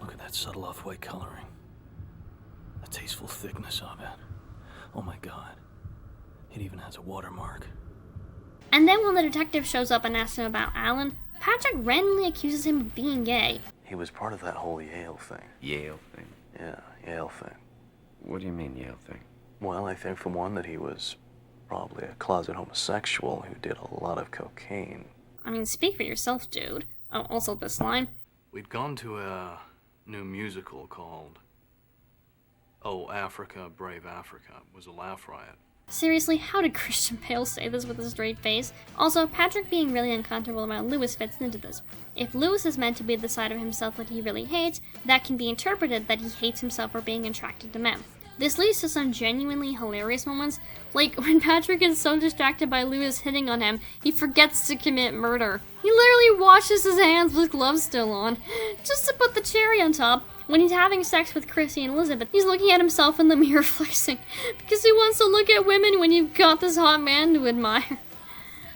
Look at that subtle off-white coloring. The tasteful thickness of it. Oh my god. It even has a watermark. And then when the detective shows up and asks him about Allen, Patrick randomly accuses him of being gay. He was part of that whole Yale thing. Yale thing? Yeah, Yale thing. What do you mean, Yale thing? Well, I think for one that he was probably a closet homosexual who did a lot of cocaine. I mean, speak for yourself, dude. Oh, also this line. We'd gone to a new musical called Oh, Africa, Brave Africa. It was a laugh riot. Seriously, how did Christian Bale say this with a straight face? Also, Patrick being really uncomfortable around Lewis fits into this. If Lewis is meant to be the side of himself that he really hates, that can be interpreted that he hates himself for being attracted to men. This leads to some genuinely hilarious moments, like when Patrick is so distracted by Lewis hitting on him, he forgets to commit murder. He literally washes his hands with gloves still on, just to put the cherry on top. When he's having sex with Chrissy and Elizabeth, he's looking at himself in the mirror flexing, because he wants to look at women when you've got this hot man to admire.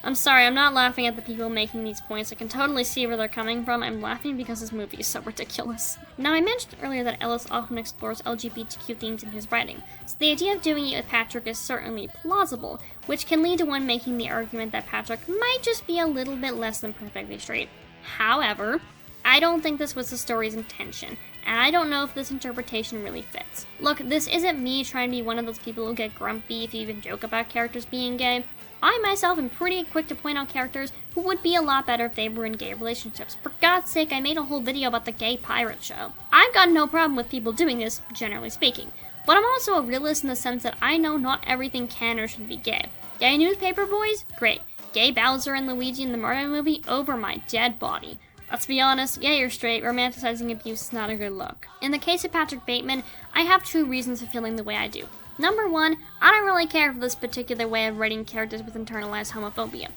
I'm sorry, I'm not laughing at the people making these points. I can totally see where they're coming from. I'm laughing because this movie is so ridiculous. Now, I mentioned earlier that Ellis often explores LGBTQ themes in his writing, so the idea of doing it with Patrick is certainly plausible, which can lead to one making the argument that Patrick might just be a little bit less than perfectly straight. However, I don't think this was the story's intention, and I don't know if this interpretation really fits. Look, this isn't me trying to be one of those people who get grumpy if you even joke about characters being gay. I myself am pretty quick to point out characters who would be a lot better if they were in gay relationships. For God's sake, I made a whole video about the gay pirate show. I've got no problem with people doing this, generally speaking. But I'm also a realist in the sense that I know not everything can or should be gay. Gay newspaper boys? Great. Gay Bowser and Luigi in the Mario movie? Over my dead body. Let's be honest, gay or straight, romanticizing abuse is not a good look. In the case of Patrick Bateman, I have two reasons for feeling the way I do. Number one, I don't really care for this particular way of writing characters with internalized homophobia.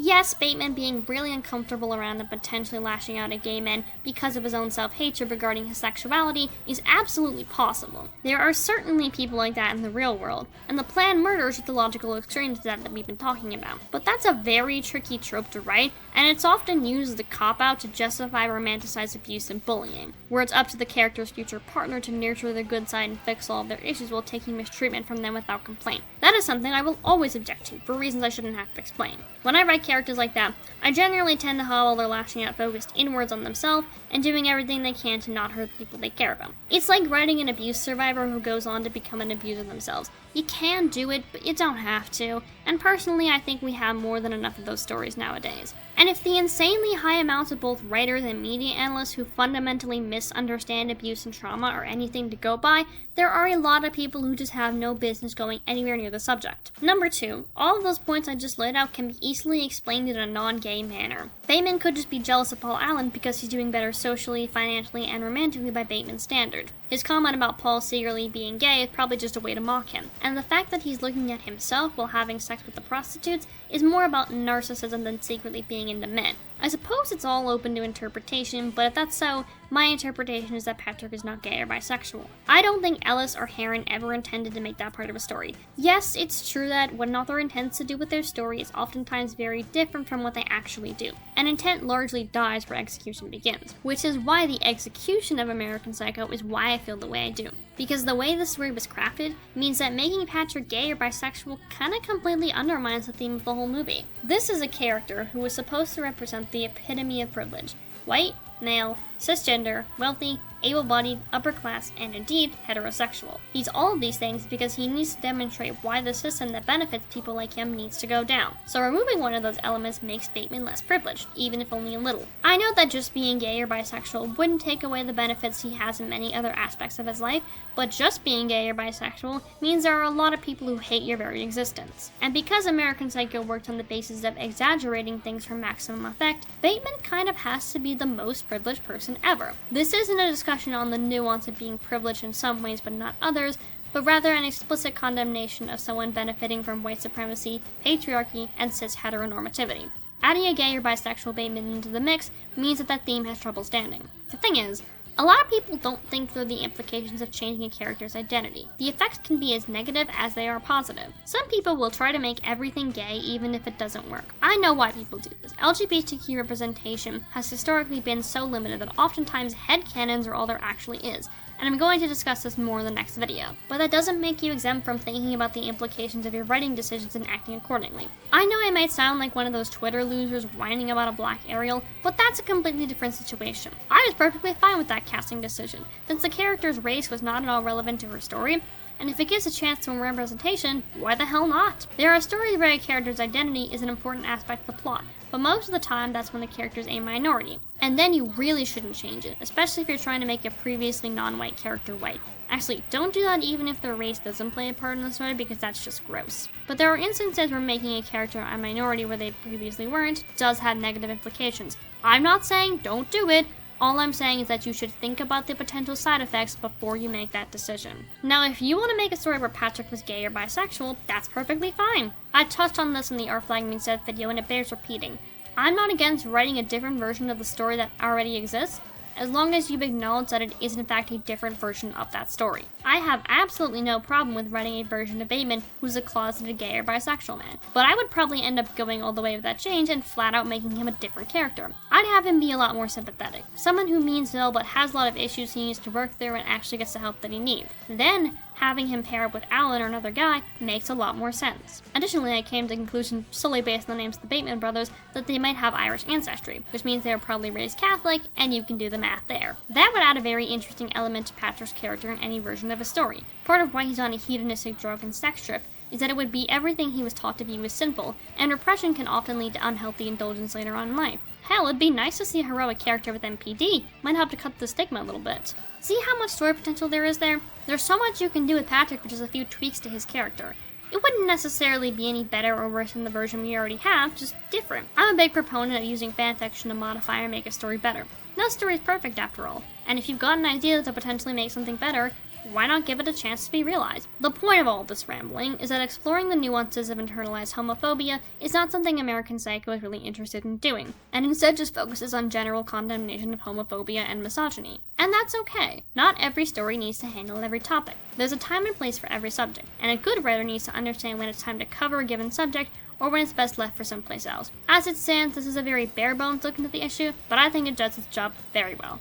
Yes, Bateman being really uncomfortable around and potentially lashing out at gay men because of his own self-hatred regarding his sexuality is absolutely possible. There are certainly people like that in the real world, and the planned murders are the logical extreme to that we've been talking about. But that's a very tricky trope to write, and it's often used as a cop-out to justify romanticized abuse and bullying, where it's up to the character's future partner to nurture their good side and fix all of their issues while taking mistreatment from them without complaint. That is something I will always object to, for reasons I shouldn't have to explain. When I write characters like that, I generally tend to have all their lashing out focused inwards on themselves and doing everything they can to not hurt the people they care about. It's like writing an abuse survivor who goes on to become an abuser themselves. You can do it, but you don't have to, and personally I think we have more than enough of those stories nowadays. And if the insanely high amounts of both writers and media analysts who fundamentally misunderstand abuse and trauma are anything to go by, there are a lot of people who just have no business going anywhere near the subject. Number 2, all of those points I just laid out can be easily explained in a non-gay manner. Bateman could just be jealous of Paul Allen because he's doing better socially, financially, and romantically by Bateman's standard. His comment about Paul secretly being gay is probably just a way to mock him, and the fact that he's looking at himself while having sex with the prostitutes is more about narcissism than secretly being into men. I suppose it's all open to interpretation, but if that's so, my interpretation is that Patrick is not gay or bisexual. I don't think Ellis or Heron ever intended to make that part of a story. Yes, it's true that what an author intends to do with their story is oftentimes very different from what they actually do, and intent largely dies where execution begins, which is why the execution of American Psycho is why I feel the way I do. Because the way the story was crafted means that making Patrick gay or bisexual kinda completely undermines the theme of the whole movie. This is a character who was supposed to represent the epitome of privilege. White, male, cisgender, wealthy, able-bodied, upper class, and indeed, heterosexual. He's all of these things because he needs to demonstrate why the system that benefits people like him needs to go down. So removing one of those elements makes Bateman less privileged, even if only a little. I know that just being gay or bisexual wouldn't take away the benefits he has in many other aspects of his life, but just being gay or bisexual means there are a lot of people who hate your very existence. And because American Psycho worked on the basis of exaggerating things for maximum effect, Bateman kind of has to be the most privileged person ever. This isn't a discussion on the nuance of being privileged in some ways but not others, but rather an explicit condemnation of someone benefiting from white supremacy, patriarchy, and cis heteronormativity. Adding a gay or bisexual Bateman into the mix means that that theme has trouble standing. The thing is, a lot of people don't think through the implications of changing a character's identity. The effects can be as negative as they are positive. Some people will try to make everything gay even if it doesn't work. I know why people do this. LGBTQ representation has historically been so limited that oftentimes headcanons are all there actually is, and I'm going to discuss this more in the next video. But that doesn't make you exempt from thinking about the implications of your writing decisions and acting accordingly. I know I might sound like one of those Twitter losers whining about a black Ariel, but that's a completely different situation. I was perfectly fine with that casting decision, since the character's race was not at all relevant to her story, and if it gives a chance to representation, why the hell not? There are stories where a character's identity is an important aspect of the plot, but most of the time that's when the character's a minority. And then you really shouldn't change it, especially if you're trying to make a previously non-white character white. Actually, don't do that even if their race doesn't play a part in the story, because that's just gross. But there are instances where making a character a minority where they previously weren't does have negative implications. I'm not saying don't do it. All I'm saying is that you should think about the potential side effects before you make that decision. Now, if you want to make a story where Patrick was gay or bisexual, that's perfectly fine. I touched on this in the Our Flag Means Death video and it bears repeating. I'm not against writing a different version of the story that already exists, as long as you acknowledge that it is in fact a different version of that story. I have absolutely no problem with writing a version of Bateman who's a closeted gay or bisexual man, but I would probably end up going all the way with that change and flat out making him a different character. I'd have him be a lot more sympathetic, someone who means well but has a lot of issues he needs to work through and actually gets the help that he needs. Then, having him pair up with Alan or another guy makes a lot more sense. Additionally, I came to the conclusion, solely based on the names of the Bateman brothers, that they might have Irish ancestry, which means they were probably raised Catholic, and you can do the math there. That would add a very interesting element to Patrick's character in any version of a story. Part of why he's on a hedonistic drug and sex trip is that it would be everything he was taught to view as sinful, and repression can often lead to unhealthy indulgence later on in life. Hell, it'd be nice to see a heroic character with MPD, might help to cut the stigma a little bit. See how much story potential there is there? There's so much you can do with Patrick with just a few tweaks to his character. It wouldn't necessarily be any better or worse than the version we already have, just different. I'm a big proponent of using fanfiction to modify or make a story better. No story is perfect after all, and if you've got an idea to potentially make something better, why not give it a chance to be realized? The point of all this rambling is that exploring the nuances of internalized homophobia is not something American Psycho is really interested in doing, and instead just focuses on general condemnation of homophobia and misogyny. And that's okay. Not every story needs to handle every topic. There's a time and place for every subject, and a good writer needs to understand when it's time to cover a given subject or when it's best left for someplace else. As it stands, this is a very bare bones look into the issue, but I think it does its job very well.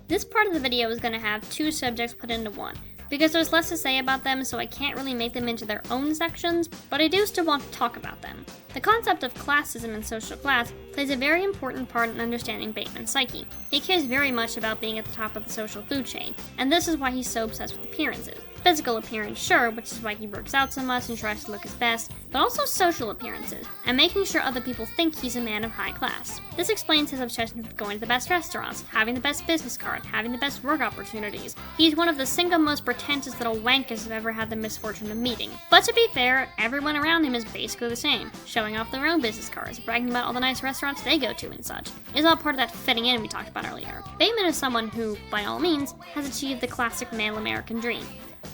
This part of the video is going to have two subjects put into one, because there's less to say about them, so I can't really make them into their own sections, but I do still want to talk about them. The concept of classism and social class plays a very important part in understanding Bateman's psyche. He cares very much about being at the top of the social food chain, and this is why he's so obsessed with appearances. Physical appearance, sure, which is why he works out so much and tries to look his best, but also social appearances, and making sure other people think he's a man of high class. This explains his obsession with going to the best restaurants, having the best business card, having the best work opportunities. He's one of the single most pretentious little wankers I've ever had the misfortune of meeting. But to be fair, everyone around him is basically the same, showing off their own business cards, bragging about all the nice restaurants they go to and such. It's all part of that fitting in we talked about earlier. Bateman is someone who, by all means, has achieved the classic male American dream.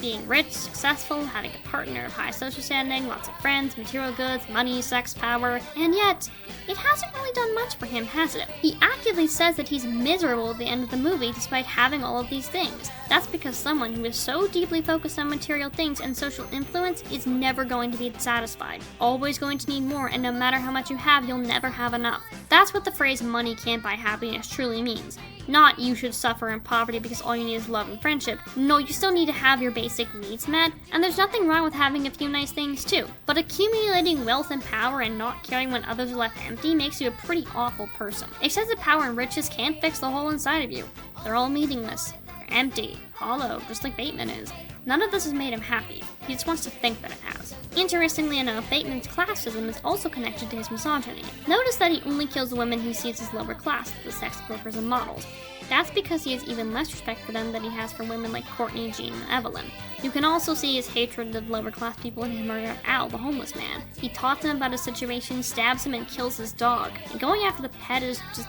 Being rich, successful, having a partner of high social standing, lots of friends, material goods, money, sex, power, and yet, it hasn't really done much for him, has it? He actively says that he's miserable at the end of the movie despite having all of these things. That's because someone who is so deeply focused on material things and social influence is never going to be satisfied, always going to need more, and no matter how much you have, you'll never have enough. That's what the phrase money can't buy happiness truly means. Not you should suffer in poverty because all you need is love and friendship. No, you still need to have your basic needs met, and there's nothing wrong with having a few nice things too. But accumulating wealth and power and not caring when others are left empty makes you a pretty awful person. Excessive power and riches can't fix the hole inside of you. They're all meaningless. They're empty, hollow, just like Bateman is. None of this has made him happy. He just wants to think that it has. Interestingly enough, Bateman's classism is also connected to his misogyny. Notice that he only kills the women he sees as lower class, the sex workers and models. That's because he has even less respect for them than he has for women like Courtney, Jean, and Evelyn. You can also see his hatred of lower class people in his murder of Al, the homeless man. He taunts him about his situation, stabs him, and kills his dog. And going after the pet is just...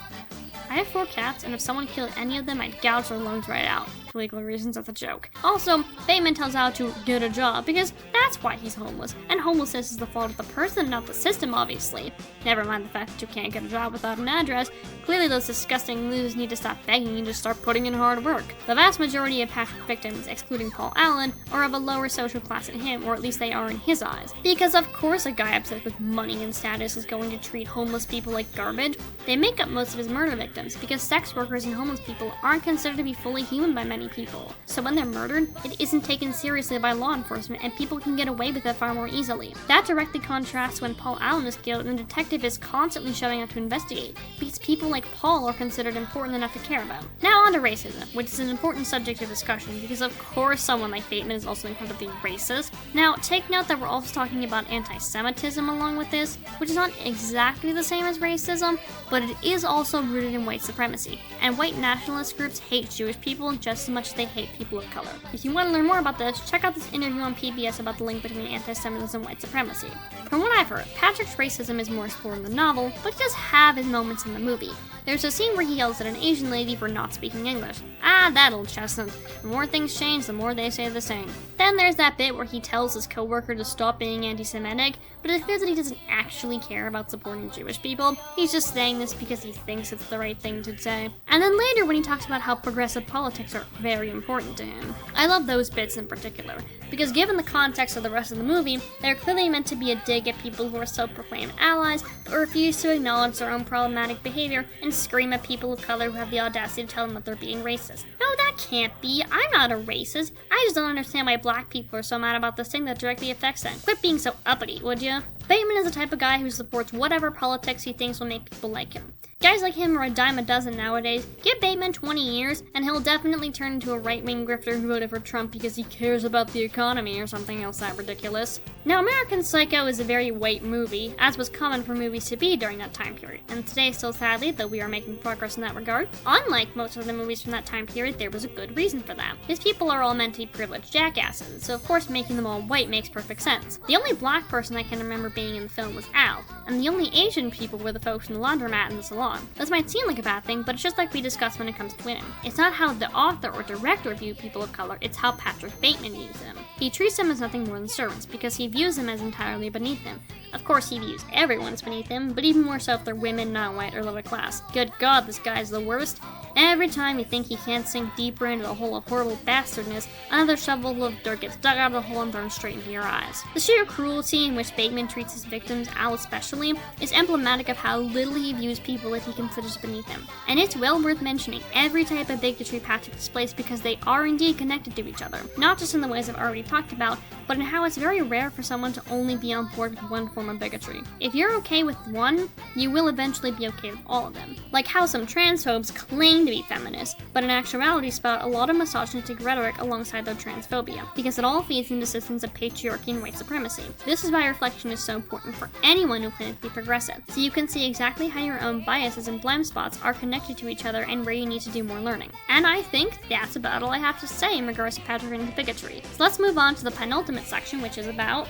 I have 4 cats, and if someone killed any of them, I'd gouge their lungs right out. For legal reasons, that's a joke. Also, Bateman tells Al to get a job, because that's why he's homeless. And homelessness is the fault of the person, not the system, obviously. Never mind the fact that you can't get a job without an address. Clearly those disgusting losers need to stop begging and just start putting in hard work. The vast majority of Patrick victims, excluding Paul Allen, are of a lower social class than him, or at least they are in his eyes. Because of course a guy obsessed with money and status is going to treat homeless people like garbage. They make up most of his murder victims, because sex workers and homeless people aren't considered to be fully human by many people. So when they're murdered, it isn't taken seriously by law enforcement, and people can get away with it far more easily. That directly contrasts when Paul Allen is killed and the detective is constantly showing up to investigate, because people like Paul are considered important enough to care about. Now on to racism, which is an important subject of discussion, because of course someone like Bateman is also incredibly racist. Now, take note that we're also talking about anti-Semitism along with this, which is not exactly the same as racism, but it is also rooted in white supremacy, and white nationalist groups hate Jewish people just as much as they hate people of color. If you want to learn more about this, check out this interview on PBS about the link between anti-Semitism and white supremacy. From what I've heard, Patrick's racism is more explored in the novel, but he does have his moments in the movie. There's a scene where he yells at an Asian lady for not speaking English. Ah, that old chestnut. The more things change, the more they say the same. Then there's that bit where he tells his coworker to stop being anti-Semitic, but it appears that he doesn't actually care about supporting Jewish people. He's just saying this because he thinks it's the right thing to say. And then later when he talks about how progressive politics are very important to him. I love those bits in particular, because given the context of the rest of the movie, they're clearly meant to be a dig at people who are self-proclaimed allies, but refuse to acknowledge their own problematic behavior and scream at people of color who have the audacity to tell them that they're being racist. No, that can't be. I'm not a racist. I just don't understand why black people are so mad about this thing that directly affects them. Quit being so uppity, would you? Bateman is the type of guy who supports whatever politics he thinks will make people like him. Guys like him are a dime a dozen nowadays. Give Bateman 20 years, and he'll definitely turn into a right-wing grifter who voted for Trump because he cares about the economy or something else that ridiculous. Now, American Psycho is a very white movie, as was common for movies to be during that time period, and today still sadly, though we are making progress in that regard. Unlike most of the movies from that time period, there was a good reason for that. These people are all meant to be privileged jackasses, so of course making them all white makes perfect sense. The only black person I can remember being in the film was Al, and the only Asian people were the folks in the laundromat and the salon. This might seem like a bad thing, but it's just like we discussed when it comes to women. It's not how the author or director view people of color, it's how Patrick Bateman views them. He treats them as nothing more than servants, because he views them as entirely beneath him. Of course he views everyone as beneath him, but even more so if they're women, not white, or lower class. Good God, this guy's the worst. Every time you think he can't sink deeper into the hole of horrible bastardness, another shovel of dirt gets dug out of the hole and thrown straight into your eyes. The sheer cruelty in which Bateman treats his victims, Al especially, is emblematic of how little he views people that he considers beneath him. And it's well worth mentioning every type of bigotry Patrick displays because they are indeed connected to each other. Not just in the ways I've already talked about, but in how it's very rare for someone to only be on board with one form of bigotry. If you're okay with one, you will eventually be okay with all of them. Like how some transphobes claim to be feminists, but in actuality spout a lot of misogynistic rhetoric alongside their transphobia, because it all feeds into systems of patriarchy and white supremacy. This is why reflection is so important for anyone who claims to be progressive, so you can see exactly how your own biases and blind spots are connected to each other and where you need to do more learning. And I think that's about all I have to say in regards to Patrick and bigotry. So let's move on to the penultimate section, which is about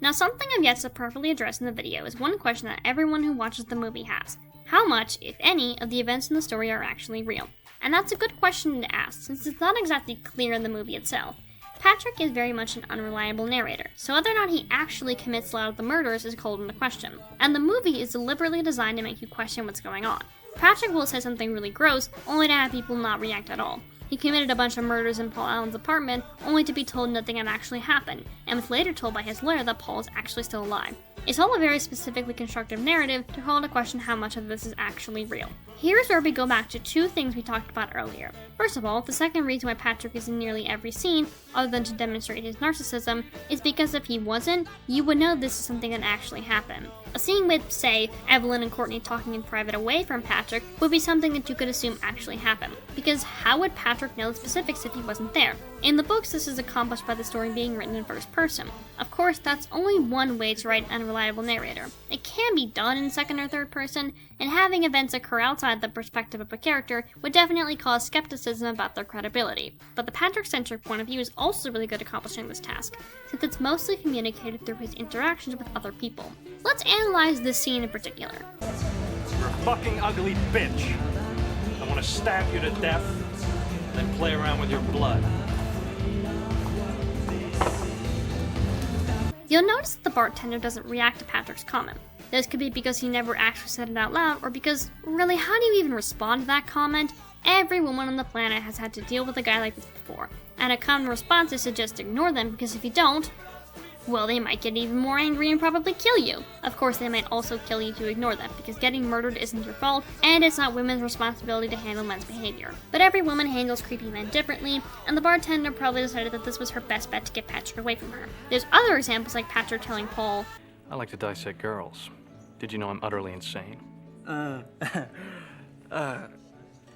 Now, something I've yet to properly address in the video is one question that everyone who watches the movie has. How much, if any, of the events in the story are actually real? And that's a good question to ask, since it's not exactly clear in the movie itself. Patrick is very much an unreliable narrator, so whether or not he actually commits a lot of the murders is called into question. And the movie is deliberately designed to make you question what's going on. Patrick will say something really gross, only to have people not react at all. He committed a bunch of murders in Paul Allen's apartment, only to be told nothing had actually happened, and was later told by his lawyer that Paul is actually still alive. It's all a very specifically constructive narrative to call into question how much of this is actually real. Here's where we go back to two things we talked about earlier. First of all, the second reason why Patrick is in nearly every scene, other than to demonstrate his narcissism, is because if he wasn't, you would know this is something that actually happened. A scene with, say, Evelyn and Courtney talking in private away from Patrick would be something that you could assume actually happened, because how would Patrick know the specifics if he wasn't there? In the books, this is accomplished by the story being written in first person. Of course, that's only one way to write an unreliable narrator. It can be done in second or third person, and having events occur outside the perspective of a character would definitely cause skepticism about their credibility. But the Patrick-centric point of view is also really good at accomplishing this task, since it's mostly communicated through his interactions with other people. Let's analyze this scene in particular. You're a fucking ugly bitch. I want to stab you to death, then play around with your blood. You'll notice that the bartender doesn't react to Patrick's comment. This could be because he never actually said it out loud, or because, really, how do you even respond to that comment? Every woman on the planet has had to deal with a guy like this before, and a common response is to just ignore them, because if you don't, well, they might get even more angry and probably kill you. Of course, they might also kill you to ignore them, because getting murdered isn't your fault, and it's not women's responsibility to handle men's behavior. But every woman handles creepy men differently, and the bartender probably decided that this was her best bet to get Patrick away from her. There's other examples like Patrick telling Paul, I like to dissect girls. Did you know I'm utterly insane?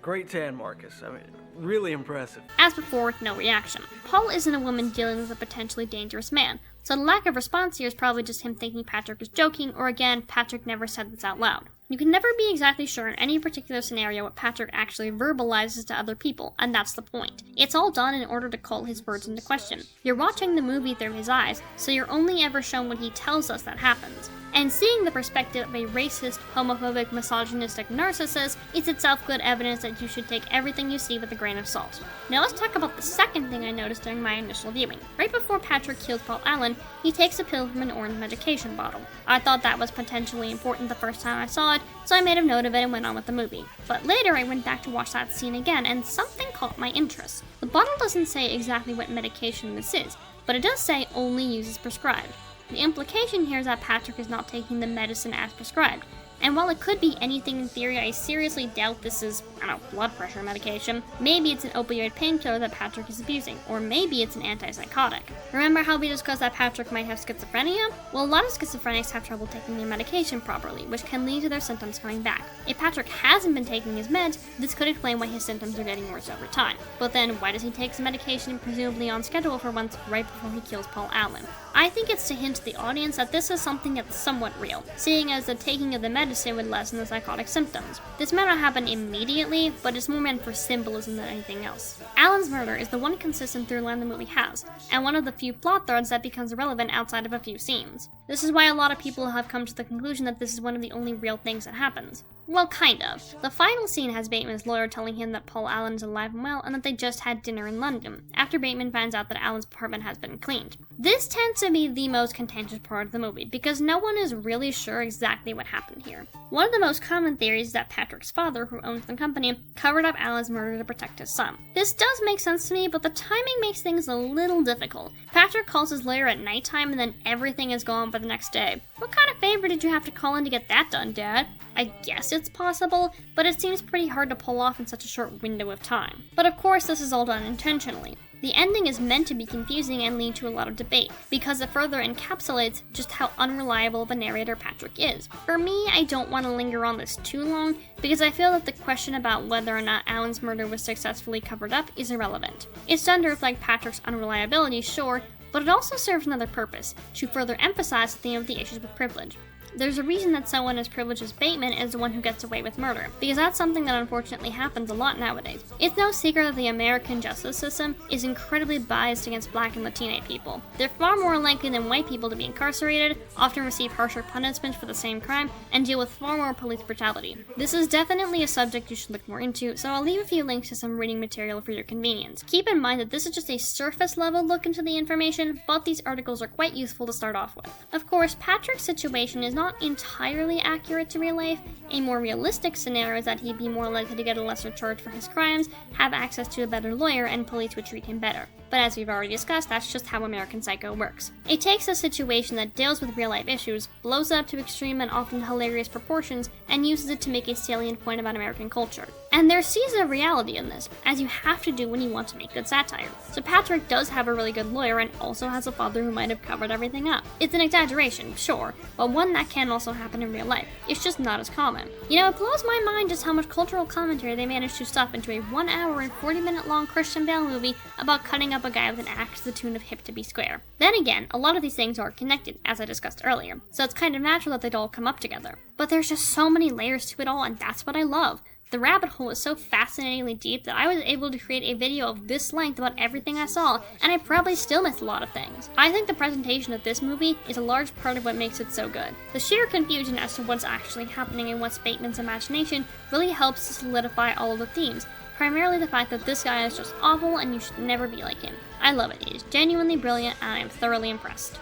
Great tan, Marcus. I mean, really impressive. As before, no reaction. Paul isn't a woman dealing with a potentially dangerous man, so the lack of response here is probably just him thinking Patrick is joking, or again, Patrick never said this out loud. You can never be exactly sure in any particular scenario what Patrick actually verbalizes to other people, and that's the point. It's all done in order to call his words into question. You're watching the movie through his eyes, so you're only ever shown what he tells us that happens. And seeing the perspective of a racist, homophobic, misogynistic narcissist is itself good evidence that you should take everything you see with a grain of salt. Now let's talk about the second thing I noticed during my initial viewing. Right before Patrick kills Paul Allen, he takes a pill from an orange medication bottle. I thought that was potentially important the first time I saw it, so I made a note of it and went on with the movie. But later I went back to watch that scene again, and something caught my interest. The bottle doesn't say exactly what medication this is, but it does say only uses prescribed. The implication here is that Patrick is not taking the medicine as prescribed. And while it could be anything in theory, I seriously doubt this is, blood pressure medication. Maybe it's an opioid painkiller that Patrick is abusing, or maybe it's an antipsychotic. Remember how we discussed that Patrick might have schizophrenia? Well, a lot of schizophrenics have trouble taking their medication properly, which can lead to their symptoms coming back. If Patrick hasn't been taking his meds, this could explain why his symptoms are getting worse over time. But then, why does he take his medication presumably on schedule for once right before he kills Paul Allen? I think it's to hint to the audience that this is something that's somewhat real, seeing as the taking of the medicine would lessen the psychotic symptoms. This may not happen immediately, accurately, but it's more meant for symbolism than anything else. Alan's murder is the one consistent through line the movie has, and one of the few plot threads that becomes relevant outside of a few scenes. This is why a lot of people have come to the conclusion that this is one of the only real things that happens. Well, kind of. The final scene has Bateman's lawyer telling him that Paul Allen is alive and well, and that they just had dinner in London, after Bateman finds out that Allen's apartment has been cleaned. This tends to be the most contentious part of the movie, because no one is really sure exactly what happened here. One of the most common theories is that Patrick's father, who owns the company, covered up Allen's murder to protect his son. This does make sense to me, but the timing makes things a little difficult. Patrick calls his lawyer at nighttime, and then everything is gone by the next day. What kind of favor did you have to call in to get that done, Dad? I guess it's possible, but it seems pretty hard to pull off in such a short window of time. But of course, this is all done intentionally. The ending is meant to be confusing and lead to a lot of debate, because it further encapsulates just how unreliable of a narrator Patrick is. For me, I don't want to linger on this too long, because I feel that the question about whether or not Allen's murder was successfully covered up is irrelevant. It's done to reflect Patrick's unreliability, sure, but it also serves another purpose, to further emphasize the theme of the issues with privilege. There's a reason that someone as privileged as Bateman is the one who gets away with murder, because that's something that unfortunately happens a lot nowadays. It's no secret that the American justice system is incredibly biased against Black and Latino people. They're far more likely than white people to be incarcerated, often receive harsher punishments for the same crime, and deal with far more police brutality. This is definitely a subject you should look more into, so I'll leave a few links to some reading material for your convenience. Keep in mind that this is just a surface level look into the information, but these articles are quite useful to start off with. Of course, Patrick's situation is not entirely accurate to real life. A more realistic scenario is that he'd be more likely to get a lesser charge for his crimes, have access to a better lawyer, and police would treat him better. But as we've already discussed, that's just how American Psycho works. It takes a situation that deals with real-life issues, blows it up to extreme and often hilarious proportions, and uses it to make a salient point about American culture. And there's seeds of reality in this, as you have to do when you want to make good satire. So Patrick does have a really good lawyer and also has a father who might have covered everything up. It's an exaggeration, sure, but one that can also happen in real life. It's just not as common. You know, it blows my mind just how much cultural commentary they managed to stuff into a 1 hour and 40-minute long Christian Bale movie about cutting up a guy with an axe to the tune of Hip to Be Square. Then again, a lot of these things are connected, as I discussed earlier, so it's kind of natural that they'd all come up together. But there's just so many layers to it all, and that's what I love. The rabbit hole is so fascinatingly deep that I was able to create a video of this length about everything I saw, and I probably still missed a lot of things. I think the presentation of this movie is a large part of what makes it so good. The sheer confusion as to what's actually happening and what's Bateman's imagination really helps to solidify all of the themes, primarily the fact that this guy is just awful and you should never be like him. I love it. It is genuinely brilliant, and I am thoroughly impressed.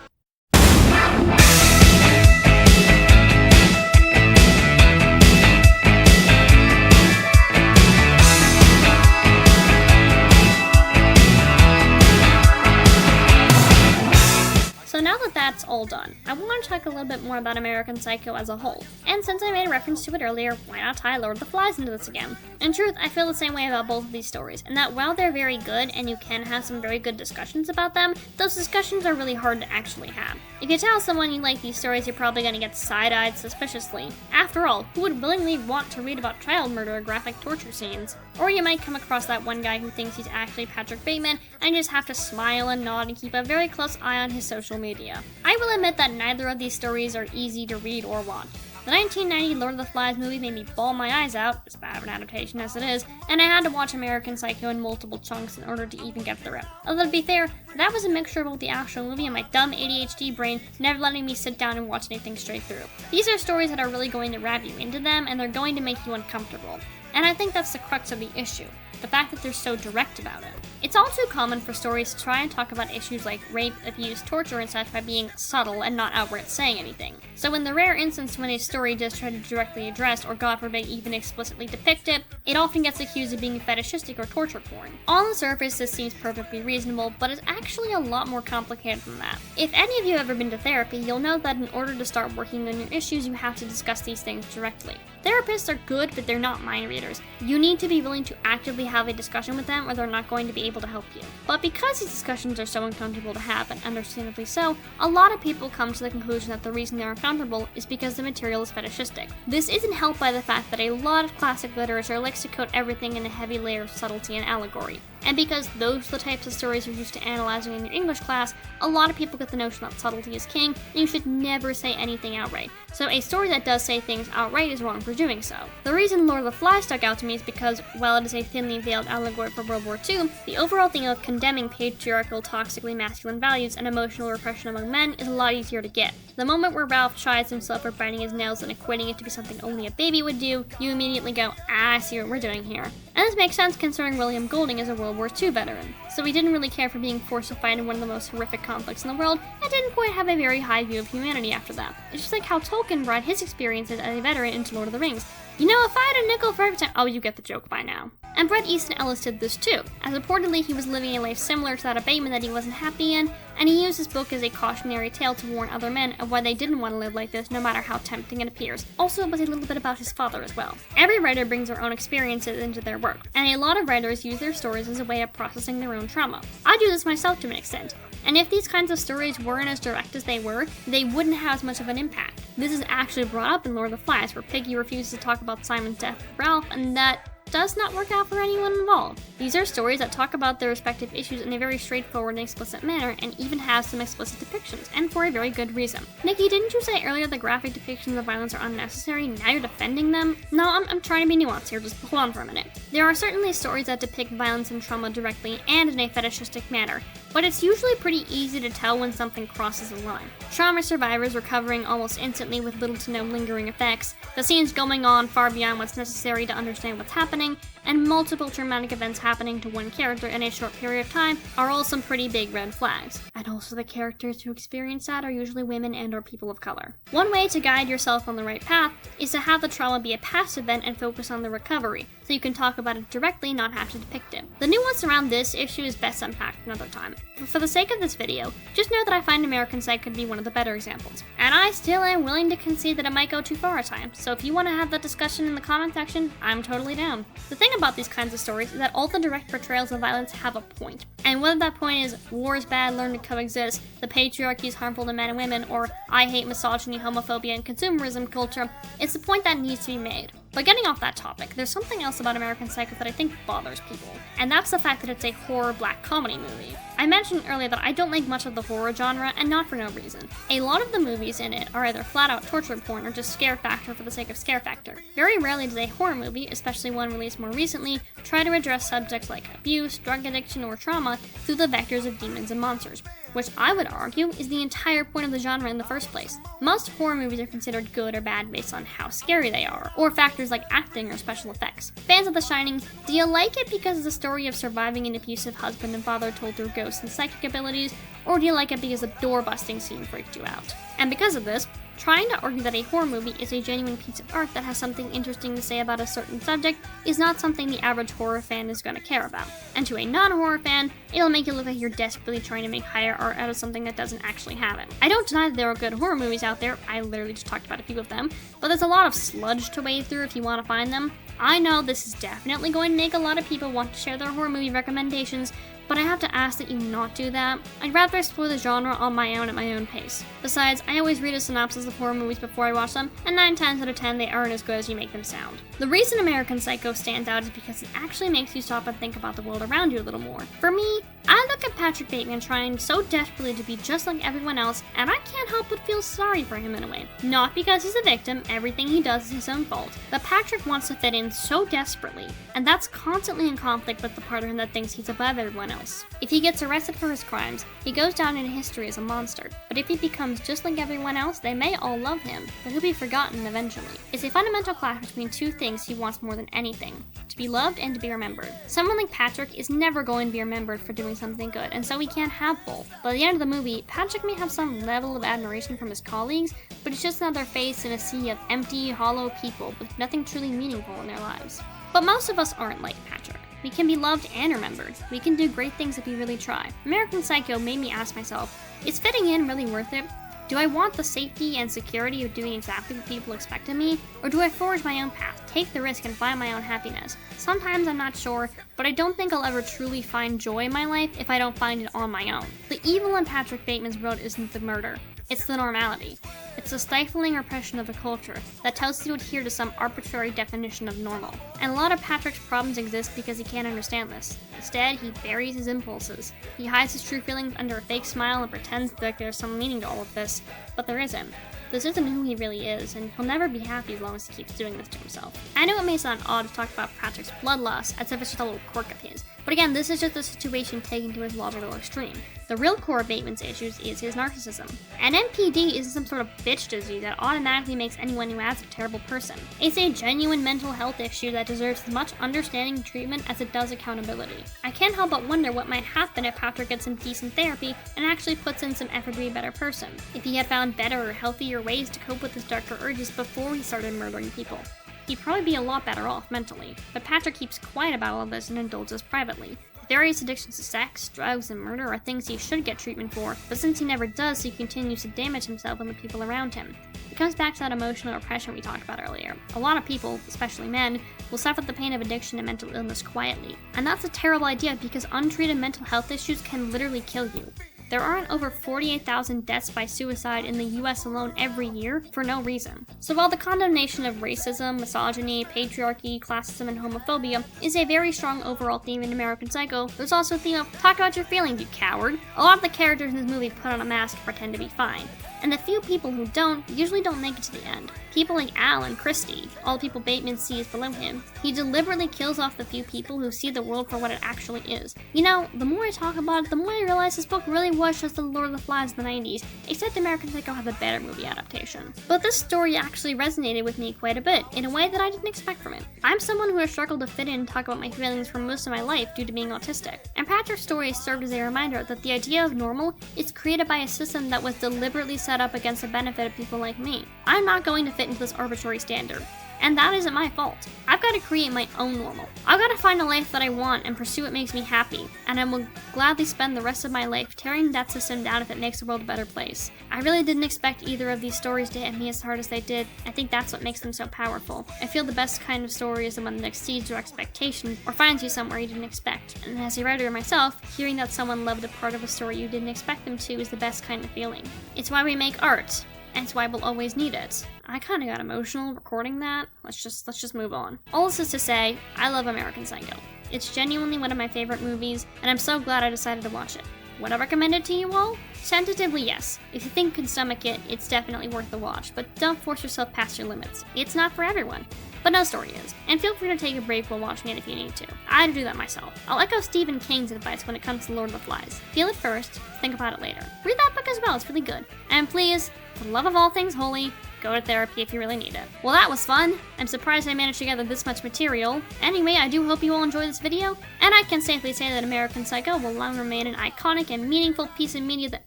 So now that that's all done, I want to talk a little bit more about American Psycho as a whole. And since I made a reference to it earlier, why not tie Lord of the Flies into this again? In truth, I feel the same way about both of these stories, and that while they're very good and you can have some very good discussions about them, those discussions are really hard to actually have. If you tell someone you like these stories, you're probably going to get side-eyed suspiciously. After all, who would willingly want to read about child murder or graphic torture scenes? Or you might come across that one guy who thinks he's actually Patrick Bateman, and you just have to smile and nod and keep a very close eye on his social media. I will admit that neither of these stories are easy to read or watch. The 1990 Lord of the Flies movie made me bawl my eyes out, as bad of an adaptation as it is, and I had to watch American Psycho in multiple chunks in order to even get through it. Although to be fair, that was a mixture of both the actual movie and my dumb ADHD brain never letting me sit down and watch anything straight through. These are stories that are really going to wrap you into them, and they're going to make you uncomfortable. And I think that's the crux of the issue, the fact that they're so direct about it. It's all too common for stories to try and talk about issues like rape, abuse, torture, and such by being subtle and not outright saying anything. So in the rare instance when a story does try to directly address, or God forbid even explicitly depict it, it often gets accused of being fetishistic or torture porn. On the surface this seems perfectly reasonable, but it's actually a lot more complicated than that. If any of you have ever been to therapy, you'll know that in order to start working on your issues, you have to discuss these things directly. Therapists are good, but they're not mind readers. You need to be willing to actively have a discussion with them, or they're not going to be able to help you. But because these discussions are so uncomfortable to have, and understandably so, a lot of people come to the conclusion that the reason they're uncomfortable is because the material is fetishistic. This isn't helped by the fact that a lot of classic literature likes to coat everything in a heavy layer of subtlety and allegory. and because those are the types of stories you're used to analyzing in your English class, a lot of people get the notion that subtlety is king, and you should never say anything outright. So a story that does say things outright is wrong for doing so. The reason Lord of the Flies stuck out to me is because, while it is a thinly veiled allegory for World War II, the overall theme of condemning patriarchal, toxically masculine values and emotional repression among men is a lot easier to get. The moment where Ralph chides himself for biting his nails and equating it to be something only a baby would do, you immediately go, I see what we're doing here. And this makes sense considering William Golding is a World War II veteran, so he didn't really care for being forced to fight in one of the most horrific conflicts in the world, and didn't quite have a very high view of humanity after that. It's just like how Tolkien brought his experiences as a veteran into Lord of the Rings. You know, if I had a nickel for every time— oh, you get the joke by now. And Bret Easton Ellis did this too, as reportedly he was living a life similar to that of Bateman that he wasn't happy in, and he used his book as a cautionary tale to warn other men of why they didn't want to live like this, no matter how tempting it appears. Also, it was a little bit about his father as well. Every writer brings their own experiences into their work, and a lot of writers use their stories as a way of processing their own trauma. I do this myself to an extent, and if these kinds of stories weren't as direct as they were, they wouldn't have as much of an impact. This is actually brought up in Lord of the Flies, where Piggy refuses to talk about Simon's death with Ralph, and that does not work out for anyone involved. These are stories that talk about their respective issues in a very straightforward and explicit manner, and even have some explicit depictions, and for a very good reason. Nikki, didn't you say earlier that graphic depictions of violence are unnecessary? Now you're defending them? No, I'm trying to be nuanced here, just hold on for a minute. There are certainly stories that depict violence and trauma directly and in a fetishistic manner, but it's usually pretty easy to tell when something crosses the line. Trauma survivors recovering almost instantly with little to no lingering effects, the scenes going on far beyond what's necessary to understand what's happening, and multiple traumatic events happening to one character in a short period of time are all some pretty big red flags. And also the characters who experience that are usually women and or people of color. One way to guide yourself on the right path is to have the trauma be a past event and focus on the recovery, so you can talk about it directly, not have to depict it. The nuance around this issue is best unpacked another time. But for the sake of this video, just know that I find American Psycho to be one of the better examples. And I still am willing to concede that it might go too far at times, so if you want to have that discussion in the comment section, I'm totally down. The thing about these kinds of stories is that all the direct portrayals of violence have a point. And whether that point is war is bad, learn to coexist, the patriarchy is harmful to men and women, or I hate misogyny, homophobia, and consumerism culture, it's the point that needs to be made. But getting off that topic, there's something else about American Psycho that I think bothers people, and that's the fact that it's a horror black comedy movie. I mentioned earlier that I don't like much of the horror genre, and not for no reason. A lot of the movies in it are either flat out torture porn or just scare factor for the sake of scare factor. Very rarely does a horror movie, especially one released more recently, try to address subjects like abuse, drug addiction, or trauma through the vectors of demons and monsters, which I would argue is the entire point of the genre in the first place. Most horror movies are considered good or bad based on how scary they are, or factors like acting or special effects. Fans of The Shining, do you like it because it's a story of surviving an abusive husband and father told through ghosts and psychic abilities, or do you like it because the door-busting scene freaked you out? And because of this, trying to argue that a horror movie is a genuine piece of art that has something interesting to say about a certain subject is not something the average horror fan is going to care about. And to a non-horror fan, it'll make you look like you're desperately trying to make higher art out of something that doesn't actually have it. I don't deny that there are good horror movies out there, I literally just talked about a few of them, but there's a lot of sludge to wade through if you want to find them. I know this is definitely going to make a lot of people want to share their horror movie recommendations, but I have to ask that you not do that. I'd rather explore the genre on my own at my own pace. Besides, I always read a synopsis of horror movies before I watch them, and 9 times out of 10 they aren't as good as you make them sound. The reason American Psycho stands out is because it actually makes you stop and think about the world around you a little more. For me, I look at Patrick Bateman trying so desperately to be just like everyone else, and I can't help but feel sorry for him in a way. Not because he's a victim, everything he does is his own fault, but Patrick wants to fit in so desperately, and that's constantly in conflict with the part of him that thinks he's above everyone else. If he gets arrested for his crimes, he goes down in history as a monster, but if he becomes just like everyone else, they may all love him, but he'll be forgotten eventually. It's a fundamental clash between two things he wants more than anything: to be loved and to be remembered. Someone like Patrick is never going to be remembered for doing something good, and so he can't have both. By the end of the movie, Patrick may have some level of admiration from his colleagues, but it's just another face in a sea of empty, hollow people with nothing truly meaningful in their lives. But most of us aren't like Patrick. We can be loved and remembered. We can do great things if we really try. American Psycho made me ask myself, is fitting in really worth it? Do I want the safety and security of doing exactly what people expect of me? Or do I forge my own path, take the risk, and find my own happiness? Sometimes I'm not sure, but I don't think I'll ever truly find joy in my life if I don't find it on my own. The evil in Patrick Bateman's world isn't the murder, it's the normality. It's a stifling repression of a culture that tells you to adhere to some arbitrary definition of normal. And a lot of Patrick's problems exist because he can't understand this. Instead, he buries his impulses. He hides his true feelings under a fake smile and pretends like there's some meaning to all of this, but there isn't. This isn't who he really is, and he'll never be happy as long as he keeps doing this to himself. I know it may sound odd to talk about Patrick's bloodlust as if it's just a little quirk of his, but again, this is just a situation taken to its logical extreme. The real core of Bateman's issues is his narcissism. And NPD isn't some sort of bitch disease that automatically makes anyone who has a terrible person. It's a genuine mental health issue that deserves as much understanding and treatment as it does accountability. I can't help but wonder what might happen if Patrick gets some decent therapy and actually puts in some effort to be a better person. If he had found better or healthier ways to cope with his darker urges before he started murdering people. He'd probably be a lot better off mentally, but Patrick keeps quiet about all of this and indulges privately. Various addictions to sex, drugs, and murder are things he should get treatment for, but since he never does, he continues to damage himself and the people around him. It comes back to that emotional repression we talked about earlier. A lot of people, especially men, will suffer the pain of addiction and mental illness quietly. And that's a terrible idea because untreated mental health issues can literally kill you. There aren't over 48,000 deaths by suicide in the US alone every year for no reason. So while the condemnation of racism, misogyny, patriarchy, classism, and homophobia is a very strong overall theme in American Psycho, there's also a theme of talk about your feelings, you coward. A lot of the characters in this movie put on a mask and pretend to be fine. And the few people who don't usually don't make it to the end. People like Al and Christy, all the people Bateman sees below him. He deliberately kills off the few people who see the world for what it actually is. You know, the more I talk about it, the more I realize this book really was just the Lord of the Flies of the 90s, except American Psycho has a better movie adaptation. But this story actually resonated with me quite a bit, in a way that I didn't expect from it. I'm someone who has struggled to fit in and talk about my feelings for most of my life due to being autistic. And Patrick's story served as a reminder that the idea of normal is created by a system that was deliberately set up against the benefit of people like me. I'm not going to fit into this arbitrary standard. And that isn't my fault. I've got to create my own normal. I've got to find a life that I want and pursue what makes me happy, and I will gladly spend the rest of my life tearing that system down if it makes the world a better place. I really didn't expect either of these stories to hit me as hard as they did. I think that's what makes them so powerful. I feel the best kind of story is the one that exceeds your expectations or finds you somewhere you didn't expect. And as a writer myself, hearing that someone loved a part of a story you didn't expect them to is the best kind of feeling. It's why we make art. And it's why we'll always need it. I kinda got emotional recording that. Let's just move on. All this is to say, I love American Psycho. It's genuinely one of my favorite movies, and I'm so glad I decided to watch it. Would I recommend it to you all? Tentatively, yes. If you think you can stomach it, it's definitely worth the watch, but don't force yourself past your limits. It's not for everyone. But no story is. And feel free to take a break while watching it if you need to. I'd do that myself. I'll echo Stephen King's advice when it comes to Lord of the Flies. Feel it first, think about it later. Read that book as well, it's really good. And please, for the love of all things holy, go to therapy if you really need it. Well, that was fun. I'm surprised I managed to gather this much material. Anyway, I do hope you all enjoyed this video, and I can safely say that American Psycho will long remain an iconic and meaningful piece of media that...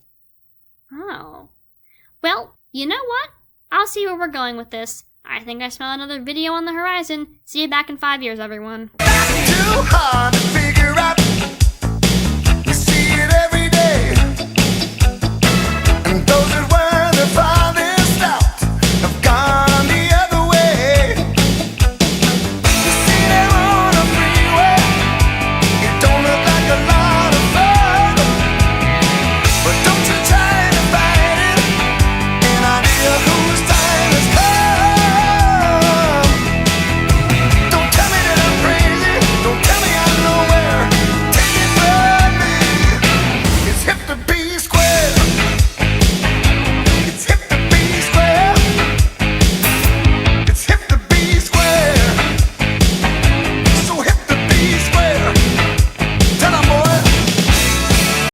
Oh. Well, you know what? I'll see where we're going with this. I think I smell another video on the horizon. See you back in 5 years, everyone. Too hard to feel.